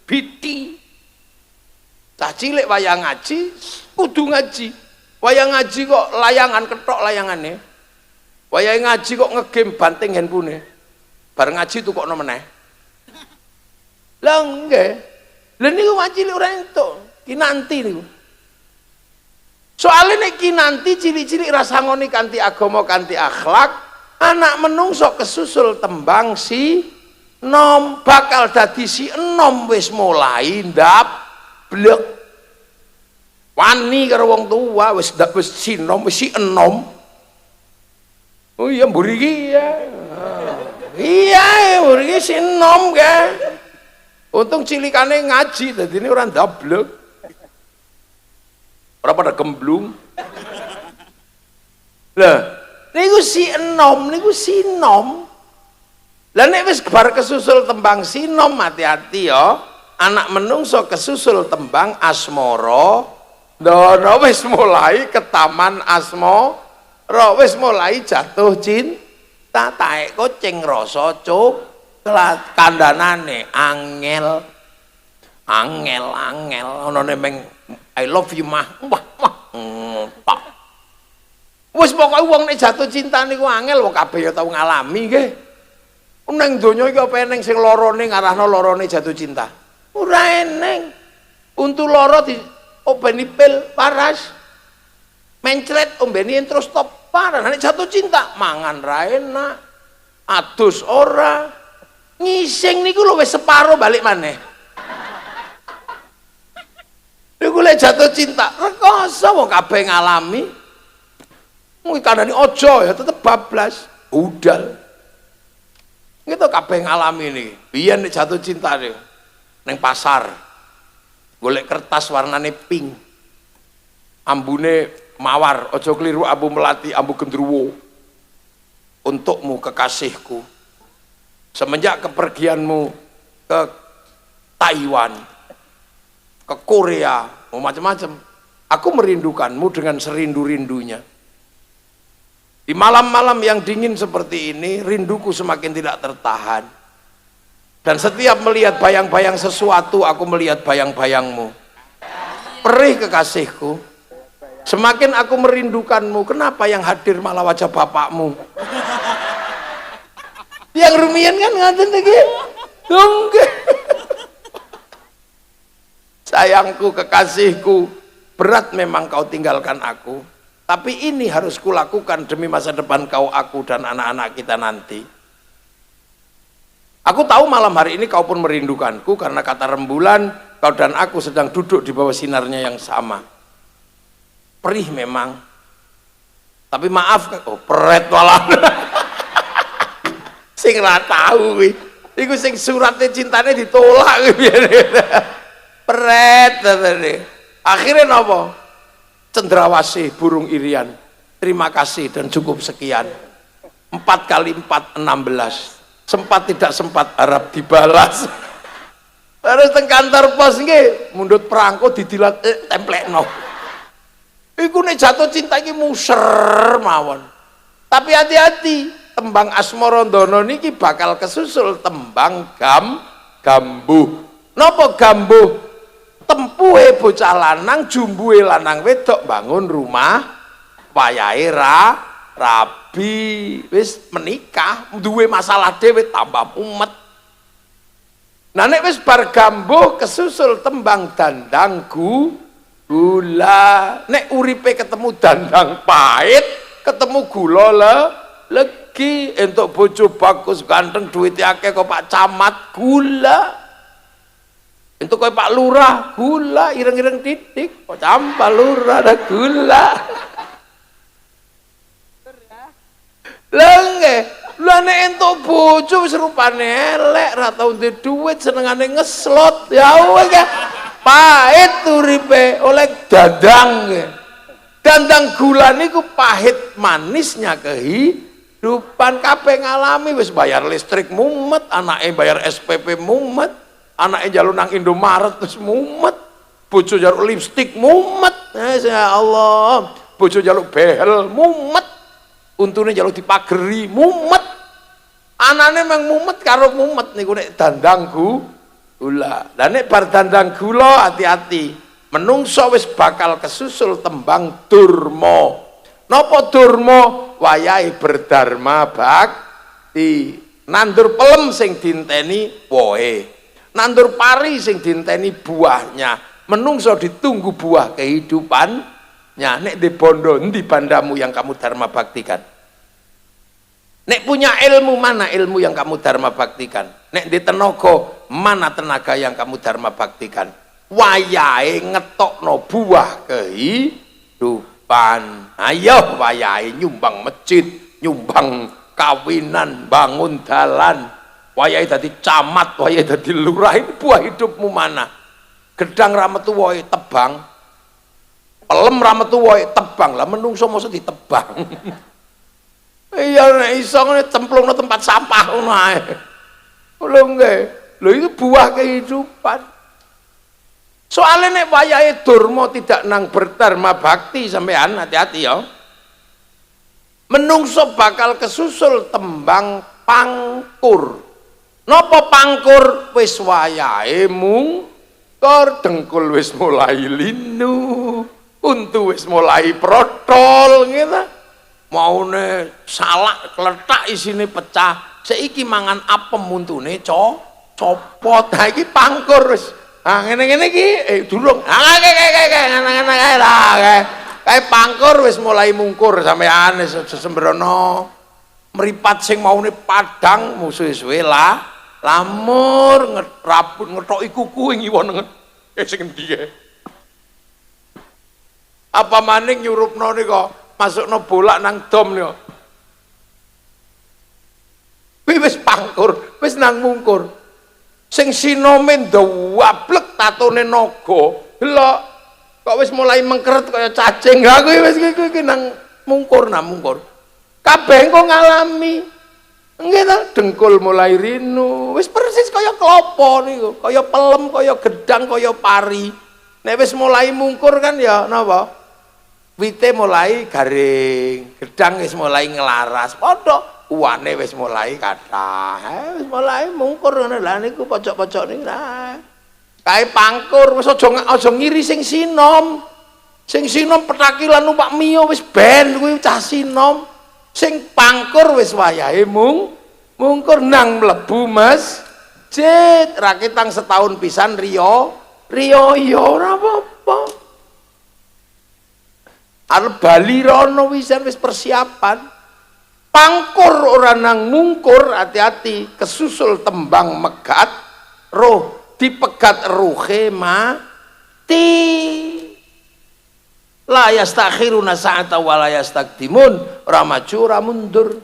[SPEAKER 1] biti. Cah cilik wayang ngaji kudu ngaji. Wayang ngaji kok layangan ketok layangane. Wayang ngaji kok ngegame banting handphone. Bar ngaji tukokno meneh. Lah nggih. Lah niku cilik ora entuk, kinanti niku. Soale nek kinanti cilik-cilik rasa ngoni kanthi agama, kanthi akhlak, anak menungso kesusul tembang si nom bakal dadi si enom wis mulai ndablek. Wani karo wong tua wis si enom. Oh iya mburi iki ya. Iya, mburi iki si enom ka. Untung cilikane ngaji dadine ora ndablek. Ora pada gemblung. Lah, niku si enom, niku sinom. Lah nek wis bar kesusul tembang sinom hati-hati ya. Anak menungso kesusul tembang asmara. Ndono wis mulai ke taman asmara, wis mulai jatuh cinta, taek kucing rasa coklat kandanane angel ana meng I love you mah. Wah. Wis pokoke wong nek jatuh cinta niku angel, wong kabeh ya tau ngalami nggih. Neng donya iki apa eneng sing larane ngarahno larane jatuh cinta? Ora eneng. Untu lara di obeni pil paras. Mencret ombeni terus stop parah. Nek jatuh cinta mangan ra enak. Adus ora. Ngising niku lho wis separo balik maneh. Niku lek jatuh cinta, rekoso wong kabeh ngalami. Mung kandhani aja ya tetep bablas, budal. Gitu kabeh ngalami niki. Biyen nek jatuh cinta niku ning pasar. Golek kertas warnane pink. Ambune mawar, aja keliru ambu melati, ambu gendruwo. Untukmu kekasihku. Semenjak kepergianmu ke Taiwan, ke Korea, macam-macam, aku merindukanmu dengan serindu-rindunya. Di malam-malam yang dingin seperti ini, rinduku semakin tidak tertahan. Dan setiap melihat bayang-bayang sesuatu, aku melihat bayang-bayangmu. Perih kekasihku, semakin aku merindukanmu. Kenapa yang hadir malah wajah bapakmu? Yang rumian kan ngaten iki. Nggih. Sayangku, kekasihku, berat memang kau tinggalkan aku, tapi ini harus kulakukan demi masa depan kau, aku, dan anak-anak kita nanti. Aku tahu malam hari ini kau pun merindukanku, karena kata rembulan, kau dan aku sedang duduk di bawah sinarnya yang sama. Perih memang, tapi maaf, oh peret malah. Sing ra tahu kuwi. Iku sing suratnya cintane ditolak kuwi. Peret tadi. Akhirnya napa? Cendrawasih burung irian. Terima kasih dan cukup sekian. 4 kali 4 16. Sempat tidak sempat harap dibalas. Terus teng kantor pos nggih, mundut perangko didilat templekno. Iku nek jatuh cinta iki muser mawon. Tapi hati-hati, tembang Asmarandono niki bakal kesusul tembang gambuh. Napa gambuh? Tempuhe bocah lanang, jumbuhe lanang wedok bangun rumah, wayahe rabi, wis menikah, duwe masalah dhewe tambah mumet. Nah nek wis bar gambuh kesusul tembang dandang gula. Nek uripe ketemu dandang pahit, ketemu gula legi, entuk bojo bagus ganteng duwite akeh kok Pak Camat gula. Entuk kowe Pak Lurah gula, ireng-ireng titik, kok Pak Lurah ada gula. Lah nggih, lha nek entuk bojo wis rupane elek, ra tau ndek dhuwit, senengane ngeslot, ya wis pahit uripe oleh dandang. Dandang gula niku pahit manisnya kehidupan, kabeh ngalami. Wis bayar listrik mumet, anake bayar SPP mumet, anake njaluk nang Indomaret terus mumet, bojo njaluk lipstik mumet, ya Allah, bojo njaluk behel mumet, untune njaluk dipageri mumet, anane meng mumet karo mumet niku nek dandang gula. Lah nek bar dandang gula hati-hati, menungso wis bakal kesusul tembang durma. Napa durma? Wayahe berdharma bakti. Nandur pelem sing dinteni wohe, nandur pari sing dinteni buahnya. Menungso ditunggu buah kehidupannya. Nek di bondo endi bandamu yang kamu dharma baktikan? Nek punya ilmu, mana ilmu yang kamu dharma baktikan? Nek di tenaga, mana tenaga yang kamu dharma baktikan? Wayahe ngetokno buah kehidupan. Ayo wayahe nyumbang masjid, nyumbang kawinan, bangun dalan, wayahe dadi camat, wayahe dadi lurah. Ini buah hidupmu mana? Gedang ra metu wae tebang, pelem ra metu wae tebang. Lah menungso mosok ditebang. Iya nek iso ngene cemplungno tempat sampah ngono ae. Lho nggih. Lho itu buah kehidupan. Soalnya nek wayahe durma tidak nang berdharma bakti, sampean hati-hati ya. Menungso bakal kesusul tembang pangkur. Napa pangkur? Wis wayahe mungkur, dengkul wis mulai linu, untu wis mulai protol gitu. maune salak kletak isine pecah. Saiki mangan apem muntune copot. Ha iki pangkur wis. Ah ngene-ngene iki durung. Ah ngene-ngene kae pangkur wis mulai mungkur sampean sembrono. Meripat sing maune padang suwe-suwe lamur ngetrapun ngethoki kuku ing iwon sing endi apa maning nyurupno nika masukno bolak nang dom nika wis pangkur wis nang mungkur sing sinome ndawablek tatone naga delok kok wis mulai mengkeret kaya cacing ha kuwi wis iki nang mungkur kabeh kok ngalami nggih ta dengkul mulai rinu wis persis kaya klopo niku kaya pelem kaya gedang kaya pari nek wis mulai mungkur kan ya napa wite mulai garing gedang wis mulai ngelaras padha uwane wis mulai kathah wis mulai mungkur ngono lha niku pojok-pojok niku kae pangkur wis aja ngiri sing sinom petakilan numpak mio wis ben kuwi cah sinom sing pangkur wis wayahe mungkur nang mlebu masjid rakitang setahun pisan riyo ya ora apa-apa arep bali rono wisan wis persiapan pangkur ora nang mungkur hati-hati kesusul tembang megat roh dipegat ruhe mati la yastakhiruna sa'ata wa la yastaqdimun ora maju ora mundur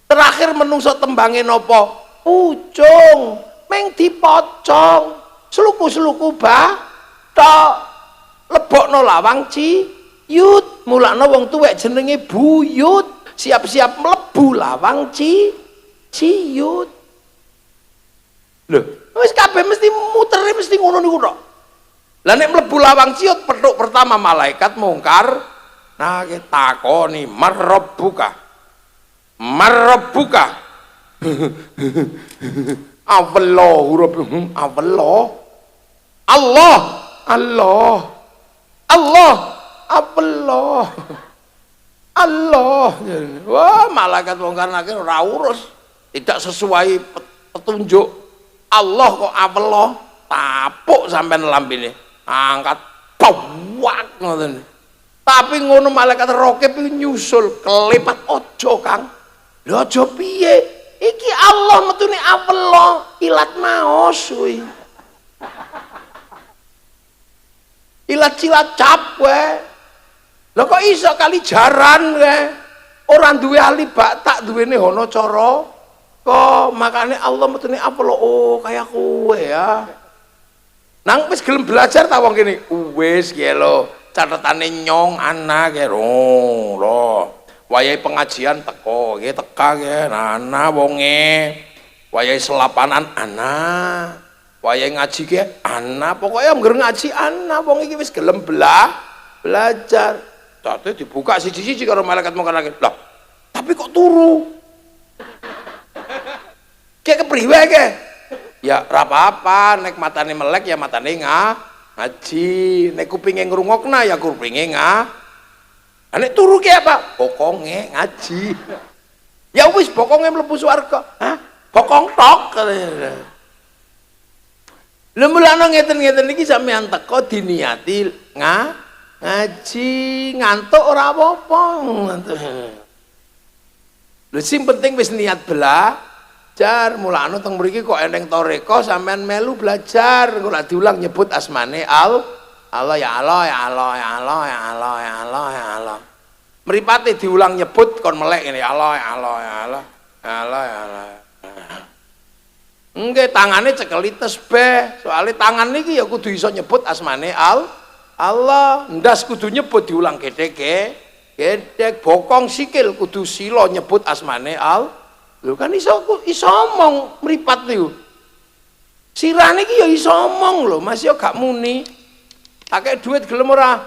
[SPEAKER 1] terakhir menungso tembange napa pucung meng dipocong sluku-sluku tok lebokno lawang ciyut mulakno wong tuwek jenenge buyut siap-siap mlebu lawang ciyut lho wis kabeh mesti mutere mesti ngono niku tok. Lah nek mlebu lawang ciut petuk pertama malaikat mungkar nah takoni marabbuka Allahu rabbuhum Allah wah malaikat mungkar nakir ora urus tidak sesuai petunjuk Allah kok Allah tapuk sampean lambene angkat bawak ngoten tapi ngono malaikat rokib nyusul kelepat ojo Kang lho aja piye iki Allah metune Allah ilat maos kuwi ilat cilacap wae lho kok iso kali jaran wae ora duwe ahli tak duwene hono cara kok makane Allah metune Allah oh kaya kowe ya nang wis gelem belajar ta wong kene wis kiye lho catetane nyong ana ke lho wayahe pengajian teko nggih teka nggih ana wonge wayahe selapanan ana wayahe ngaji ki ana pokoke anggere ngaji ana wong iki wis gelem belajar tate dibuka siji-siji karo malaikat mungkar nakir lah tapi kok turu kayak kepriwe ke ya ora apa-apa nek matane melek ya matane ngaji nek kupinge ngrungokna ya kupinge nek turu ki apa bokonge ngaji ya wis bokonge mlebu swarga bokong tok lha mulane ngeten-ngeten iki sampean teko diniati ngaji ngantuk ora apa-apa lho sing penting wis niat belajar mulane teng mriki kok eneng toreko sampean melu belajar kok lak diulang nyebut asmane Allah ya Allah ya Allah ya Allah ya Allah ya Allah ya Allah mripate diulang nyebut kon melek ngene ya Allah ya Allah ya Allah ya Allah ya Allah nggih tangane cekeli tasbih soalnya tangan niki ya kudu iso nyebut asmane Allah ndas kudu nyebut diulang gedek bokong sikil kudu sila nyebut asmane lho kan iso omong mripat niku sirah niki ya iso omong lho Mas ya gak muni akeh duit gelem ora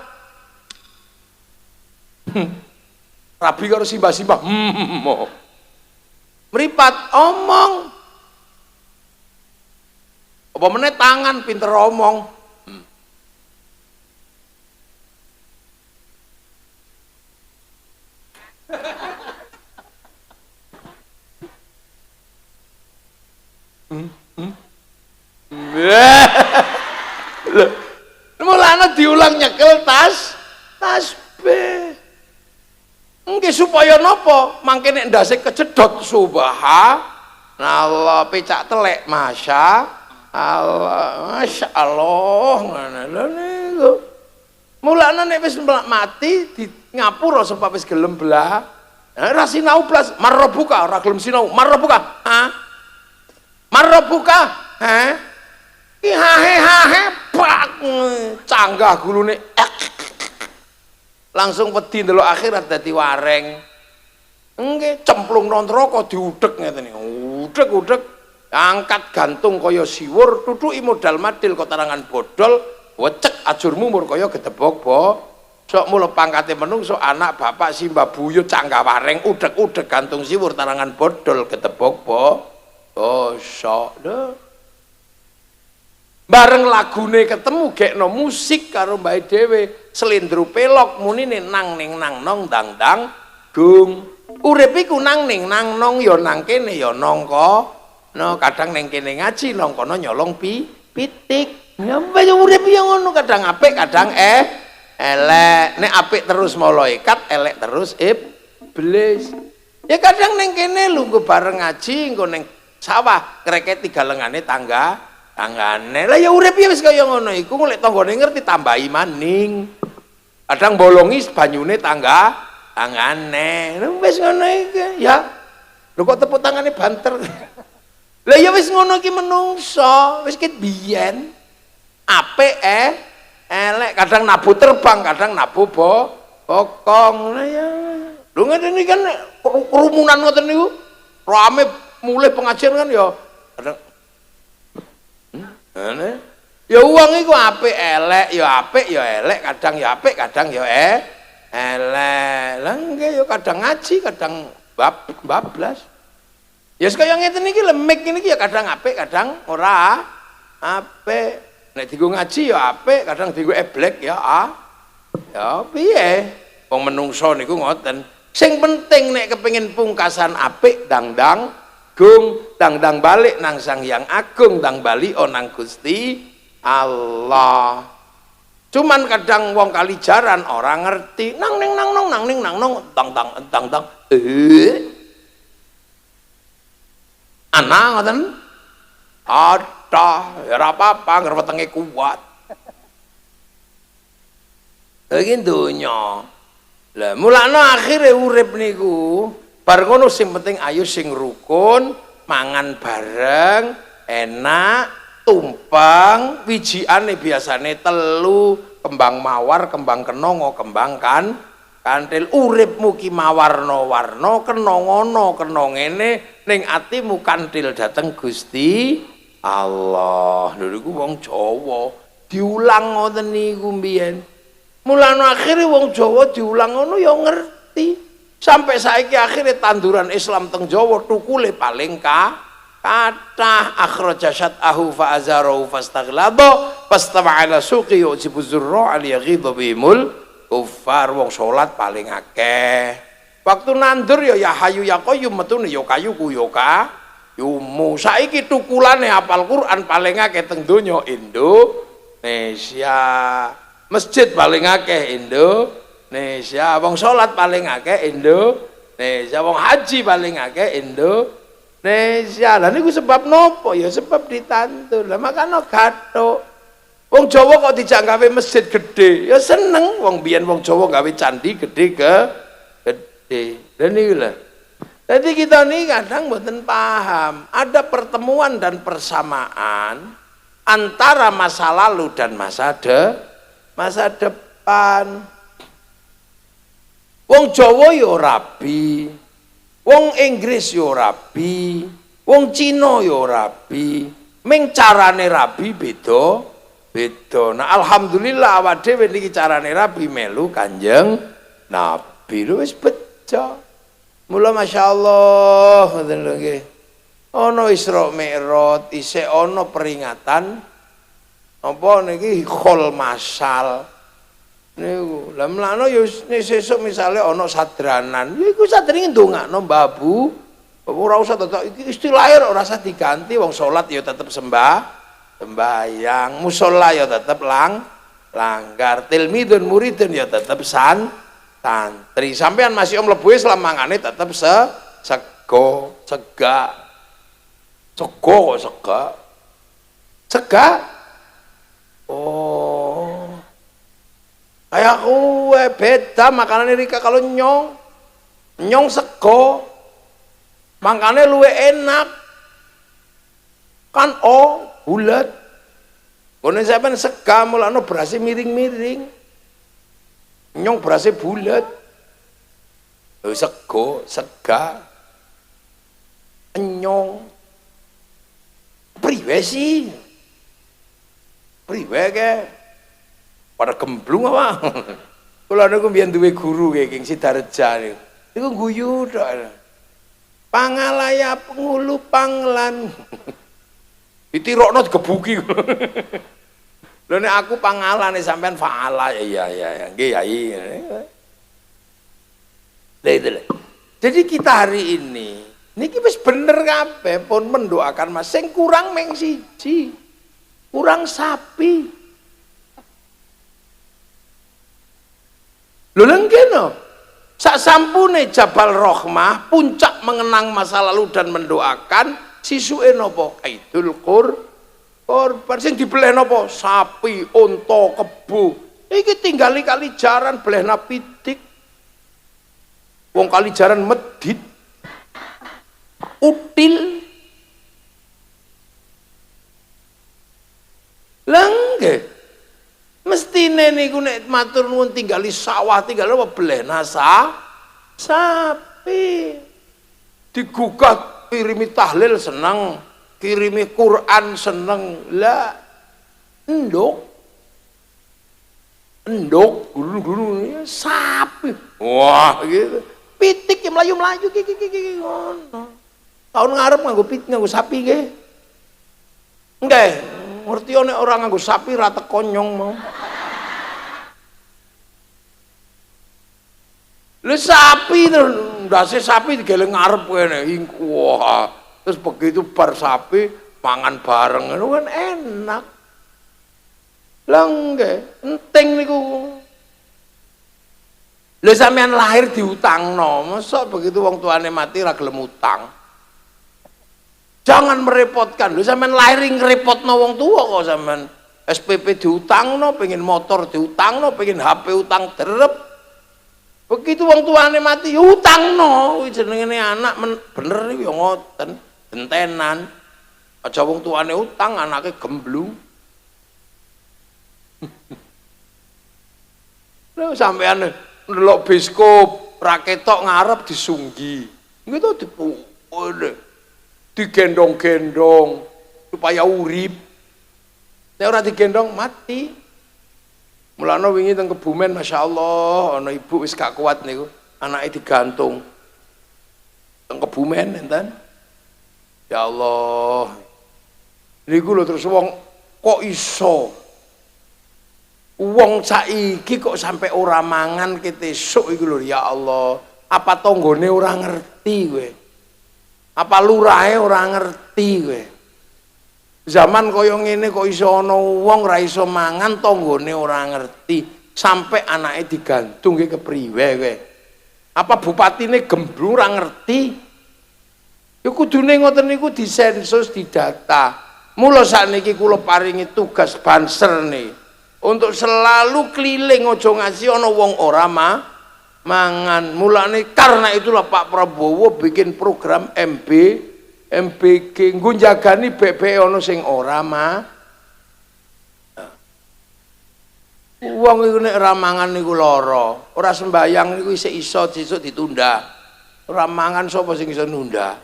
[SPEAKER 1] rabi karo simbah-simbah mripat omong apa meneh tangan pinter omong Lho, mulane diulang nyekel tasbih. Nggih supaya napa? Mangke nek ndase kejedot subhanallah pecak telek masya Allah ngono lho niku. Mulane nek wis mati di ngapura sebab wis gelem belah. Ora sinau blas marbuka ora gelem sinau marbuka. Ha? Marbuka? Ha? Ki hahe bak canggah gulune. Langsung wedi ndelok akhirat dadi wareng. Nggih, cemplung nang neraka diudhek ngeten iki. Udhek-udhek angkat gantung kaya siwur, tutuki modal madil kok tarangan bodol, wecek ajur mumur kaya gedebok sok mula pangkate menungso anak bapak simbah buyut canggah wareng udhek-udhek gantung siwur tarangan bodol gedebok sok dah. Bareng lagune ketemu gekno musik karo mbake dhewe slendro pelok munine nang ning nang nong dang dang gung urip iku nang ning nang nong ya nang kene ya nangka no kadang ning kene ngaji nang kono nyolong pitik ya urip ya ngono kadang apik kadang elek nek apik terus malaikat elek terus iblis ya kadang ning kene lungguh bareng ngaji engko ning sawah kreketi galengane tanggane lah ya urip ya wis kaya ngono iku lek tanggane ngerti tambahi maning kadang bolongi banyune tanggane wis ngono iki ya lho kok tepuk tangane banter lah ya wis ngono iki menungso wis ket biyen apik elek kadang nabu terbang kadang nabu bokong lah ya lho ngene iki kan kerumunan ngoten niku rame mulai pengajian kan ya kadang ya uang itu apik elek ya apik ya elek kadang ya apik kadang ya elek lah nggih ya kadang ngaji kadang bablas ya sekaya ngeten iki lemik iki ya kadang apik kadang ora apik nek dienggo ngaji ya apik kadang dienggo eblek ya ya piye wong menungso niku ngoten sing penting nek kepengin pungkasan apik dang gung dang balik nang Sang Hyang Agung dang bali nang Gusti Allah. Cuman kadang wong kali jaran orang ngerti nang ning nang nong tang ana ngoten ada ya ora apa-apa ngger wetenge kuat. Iki donya. Lah mulane akhire urip niku bar ngono sing penting ayo sing rukun, mangan bareng, enak, tumpeng, wijiane biasane telu, kembang mawar, kembang kenongo, kembang kantil. Uripmu ki mawarna-warna, kena ngono, kena ngene, ning atimu kantil dateng Gusti Allah. Lho niku wong Jawa diulang ngoten niku mbiyen. Mulane akhire wong Jawa diulang ngono ya ngerti. Sampai saiki akhirnya tanduran Islam teng Jawa tukule paling kathah akhraja syat'ahu fa azarahu fastaghlaba fastama ala suqi yujibu zurra al yaghidha bimul kuffar wong salat paling akeh waktu nandur ya hayu ya qayyum metune ya kayu ku ya yumu saiki tukulane hafal Quran paling akeh teng donya Indonesia masjid paling akeh Indonesia, wong salat paling akeh Indonesia, wong haji paling akeh Indonesia. Lah niku sebab nopo? Ya sebab ditantur. Lah makane gathuk. Wong Jawa kok dijak gawe masjid gede, ya seneng wong biyen wong Jawa gawe candi gede. Lah niku lho. Jadi kita nih kadang mboten paham, ada pertemuan dan persamaan antara masa lalu dan masa depan. Wong Jawa yo rabi, wong Inggris yo rabi, wong Cina yo rabi, ming carane rabi beda. Nah alhamdulillah awak dhewe niki carane rabi melu Kanjeng Nabi wis bejo. Mula masyaallah ngoten lho nggih. Ana Isra Mi'raj, isih ana peringatan apa niki khol masal. Niku lah mlakno ya sesuk misale ana sadranan ya iku sadringe ndongakno Mbah Ora usah tetep iki istilahnya ora usah diganti, wong salat ya tetep sembahyang, musala ya tetep langgar, tilmidun muridun ya tetep santri. Sampean masih mlebu Islam mangane tetep sego, sega. Sego kok sega. Sega. Oh. Kayak kowe beda makanan Rika kalau nyong. Nyong sego. Makane luwe enak. Kan bulat. Kono sampean sega mulane berase miring-miring. Nyong berase bulat. Sego, sega. Nyong. Priwe sih? Priwe ke? Pada gemblung apa? Kula niku mbiyen duwe guru nggih King Sidareja niku. Niku guyu tok. Pangalaya pengulu panglan. Ditirokno digebuki. Lho nek aku pangalane sampean faala ya nggih yai. Jadi kita hari ini niki wis bener kabeh pun mendoakan Mas. Sing kurang meng siji. Kurang sapi. Lho lengkene. Sak sampune Jabal Rahmah, puncak mengenang masa lalu dan mendoakan, sisuke napa? Idul Kurban. Sing dibeleh napa? Sapi, unta, kebo. Iki tinggali Kalijaran belehna pitik. Wong Kalijaran medit. Util langge mestine niku nek matur nuwun tinggali sawah tinggal apa belehna sapi digugah kirimi tahlil seneng kirimi Quran seneng lah endok gulung sapi wah gitu pitik yang melayu gigi ngono. Tahun ngarep nganggo sapi nggih. Nggih, ngerti nek ora nganggo sapi ra teko nyong mau. Lha sapi ndase sapi digeleng ngarep kene. Wah, terus begitu bar sapi mangan bareng ngono kan enak. Lah nggih, enting niku. Lha sampean lahir diutangno, mosok begitu wong tuane mati ra gelem utang. Jangan merepotkan. Lho sampean lahir ngrepotno wong tua kok sampean. SPP diutangno, pengen motor diutangno, pengen HP utang derep. Begitu wong tuane mati utangno, kuwi jenenge anak bener iki ya ngoten, gentenan. Aja wong tuane utang, anake gemblung. Lho sampean ndelok biskop, ra ketok ngarep disunggi. Gitu dipukul. Digendong-gendong supaya urip. Nek ora digendong mati. Mulane wingi teng Kebumen masyaallah ana ibu wis gak kuat niku, anake digantung. Teng Kebumen enten. Ya Allah. Niku lho terus wong kok iso. Wong saiki kok sampai ora mangan ketesuk iku lho ya Allah. Apa tanggane ora ngerti kowe? Apa lurahe ora ngerti kowe? Zaman kaya ngene kok iso ana wong ra iso mangan tanggane ora ngerti, sampai anake digantung ki kepriwe kowe? Apa bupatine gemblung ora ngerti? Ya kudune ngoten niku disensus didata. Mula sakniki kula paringi tugas banser nih untuk selalu keliling aja ngasih ana wong ora mangan. Mulane karena itulah Pak Prabowo bikin program MBG nggo njagani bebek ana sing ora wong iku nek ora mangan niku lara, ora sembayang niku isih iso sesuk ditunda. Ora mangan sapa sing iso nunda?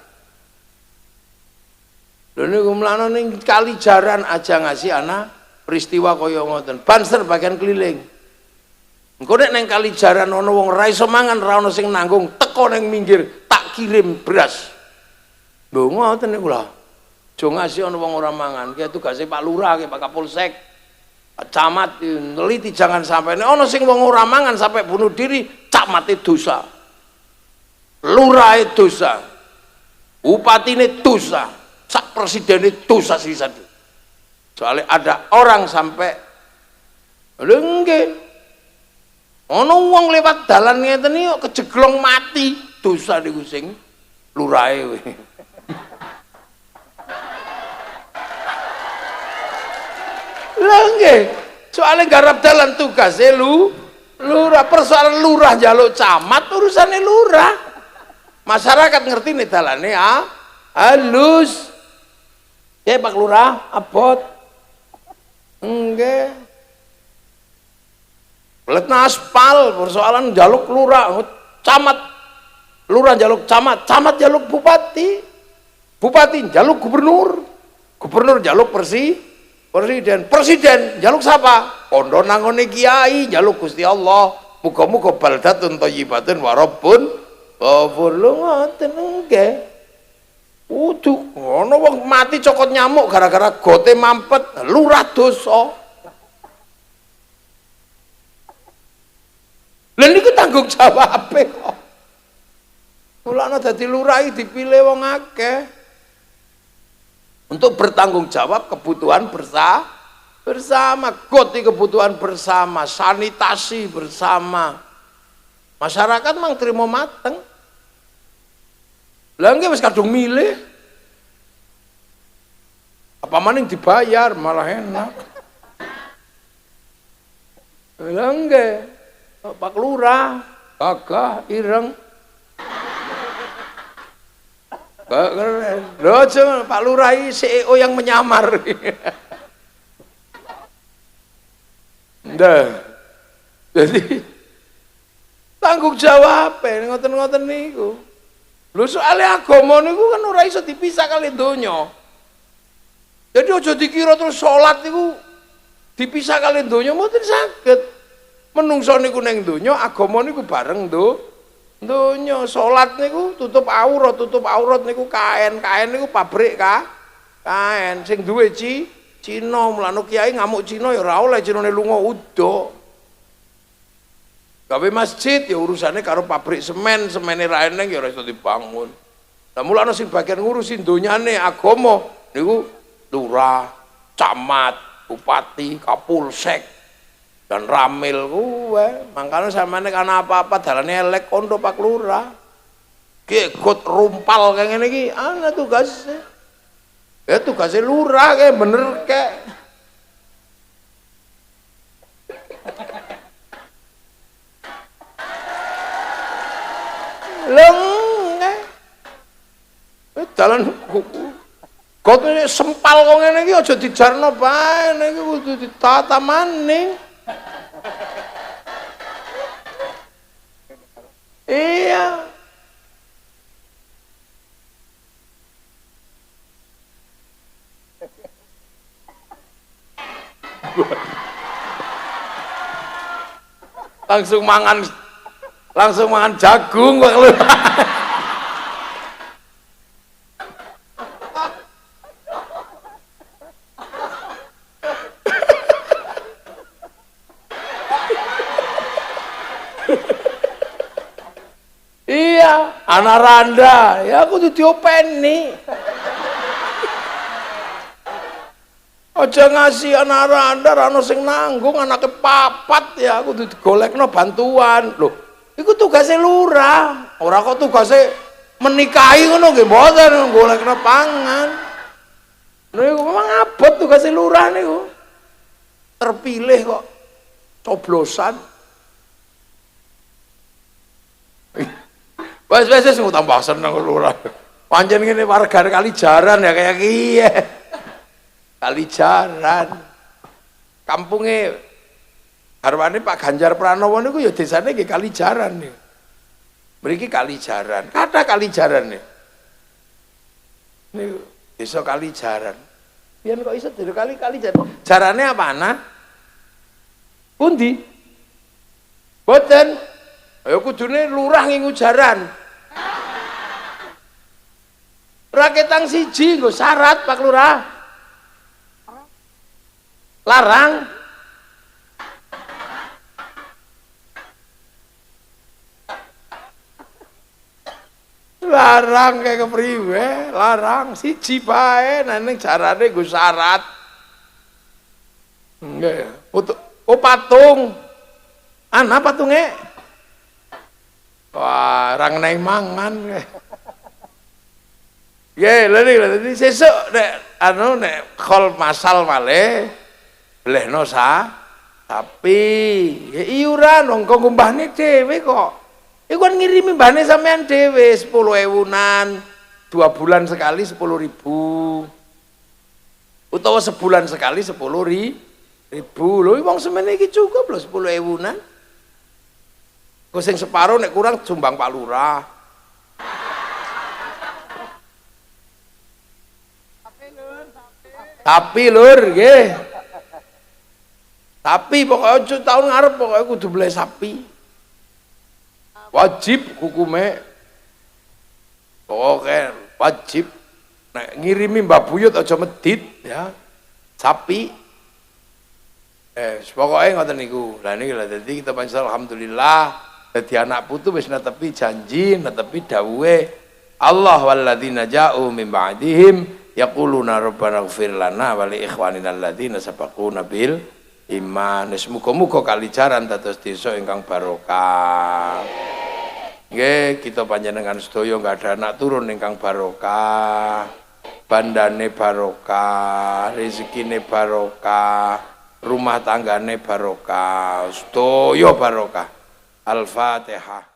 [SPEAKER 1] Lha niku mlana ning Kalijaran aja ngasih anak peristiwa kaya ngoten. Banser bagian keliling. Engko nek nang Kalijaran ana wong ra iso mangan, ra ana sing nanggung, teko ning minggir, tak kirim beras. Lho ngoten niku lho. Aja ngasih ana wong ora mangan. Ki tugase Pak Lurah, Pak Kapolsek, Pak Camat neliti jangan sampai nek ana sing wong ora mangan sampai bunuh diri, camat dosa. Lurah dosa. Bupatine dosa, sak presiden dosa sisa. Soalnya ada orang sampai nggih. Ana wong lewat dalan ngeten iki kok kejeglong mati, dosa niku sing lurahe. Lah nggih, soalnya garap dalan tugase lurah, persoalan lurah njaluk camat urusane lurah. Masyarakat ngerti nih dalane halus. Ya Pak Lurah, abot. Nggih. Belet aspal, persoalan njaluk lurah, camat. Lurah njaluk camat, camat njaluk bupati. Bupati njaluk gubernur. Gubernur njaluk presiden. Presiden njaluk siapa? Pondok nangone kiai, njaluk Gusti Allah. Muga-muga baldatun thayyibatun wa rabbun ghafur. Lho ngoten nggih. Uduh, ana wong mati cokot nyamuk gara-gara gote mampet, lurah dosa. Lha niku tanggung jawabe kok. Mulane dadi lurah dipilih wong akeh. Untuk bertanggung jawab kebutuhan bersama, goti kebutuhan bersama, sanitasi bersama. Masyarakat mang terima mateng. Lah nggih wis kadung milih. Apa maning dibayar malah enak. Lah nggih. Pak Lurah gagah ireng. Keren. Lho Pak Lurah iki CEO yang menyamar. Ndah. Jadi tanggung jawab ngoten-ngoten niku. Lho soalnya agama niku kan ora iso dipisah kali donya. Jadi aja dikira terus salat niku dipisah kali donya mboten saged. Menungso niku ning donya, agama niku bareng donya. Salat niku tutup aurat niku kain niku pabrik kain sing duwe Cina, mulane kiai ngamuk Cina ya ora oleh Cinane lunga udo. Gawe masjid ya urusannya karo pabrik semene ra eneng ya ora iso dibangun. Lah mulane sing bagian ngurusin donyane agama niku lurah, camat, bupati, kapolsek dan ramil kuwe. Mangkane sampeyan ana apa-apa dalane elek kondo Pak Lurah. Gegot rumpal kayak ngene iki ana tugasnya. Ya tugasnya lurah kayak bener kayak. Lengeh. Dalan kok sempal kok ngene iki aja dijarno bae niki kudu ditata maning. Iya. langsung mangan jagung kok lu. Iya, anak randa, ya aku tuh diopeni. Aja ngasih anak randa, rano sing nanggung anaknya papat ya, aku tuh digolekno bantuan. Loh, itu tugasnya lurah, ora kok tugasnya menikahi ngono nggih mboten golekno pangan. Niku memang abot tugasnya lurah niku. Terpilih kok coblosan. Wes tambah seneng lurah. Pancen ngene warga Kalijaran ya kayak kiye. Kalijaran. Kampunge garwane Pak Ganjar Pranowo niku ya desane nggih Kalijaran niku. Mriki Kalijaran. Kata Kalijaran niku. Niku desa Kalijaran. Pian kok iso dhewe Kalijaran. Jarane apa ana? Pundi? Boten. Ya kudune lurah ngingu jaran. Raketang siji nggo syarat Pak Lurah. Larang. Larang kayak kepriwe, larang siji bae nang jarane nggo syarat. Nggih. Oh patung. Ana patunge. Wah, orang neng mangan. Ya, lha sesuk nek nek khol masal malih blehno sapi. Ya iuran wong kok mbahne dhewe kok. Iku kan ngirimi mbahne sampean dhewe 10.000-an. 2 bulan sekali 10.000. Utawa sebulan sekali 10.000. Lho wong semene iki cukup lho 10.000-an. Kok sing separo nek kurang sumbang Pak Lurah. Tapi lur nggih. Tapi pokoknya tahun ngarep pokoknya kudu beli sapi. Wajib hukume. Pokoknya wajib. Nek ngirimi Mbah Buyut aja medit ya. Sapi. Pokoknya ngoten niku. Lah niki lha dadi kita pancen alhamdulillah dadi anak putu wis netepi janji, netepi dawuhe Allah walladzina ja'u min ba'dihim yaquluna rabbana ighfir lana wa li ikhwanina alladzina sabaquna bil iman. Muga-muga kalijaran dados desa ingkang barokah. Nggih, kita panjenengan sedaya enggak ada anak turun ingkang barokah. Bandane barokah, rezekine barokah, rumah tanggane barokah, sedaya barokah. Al-Fatihah.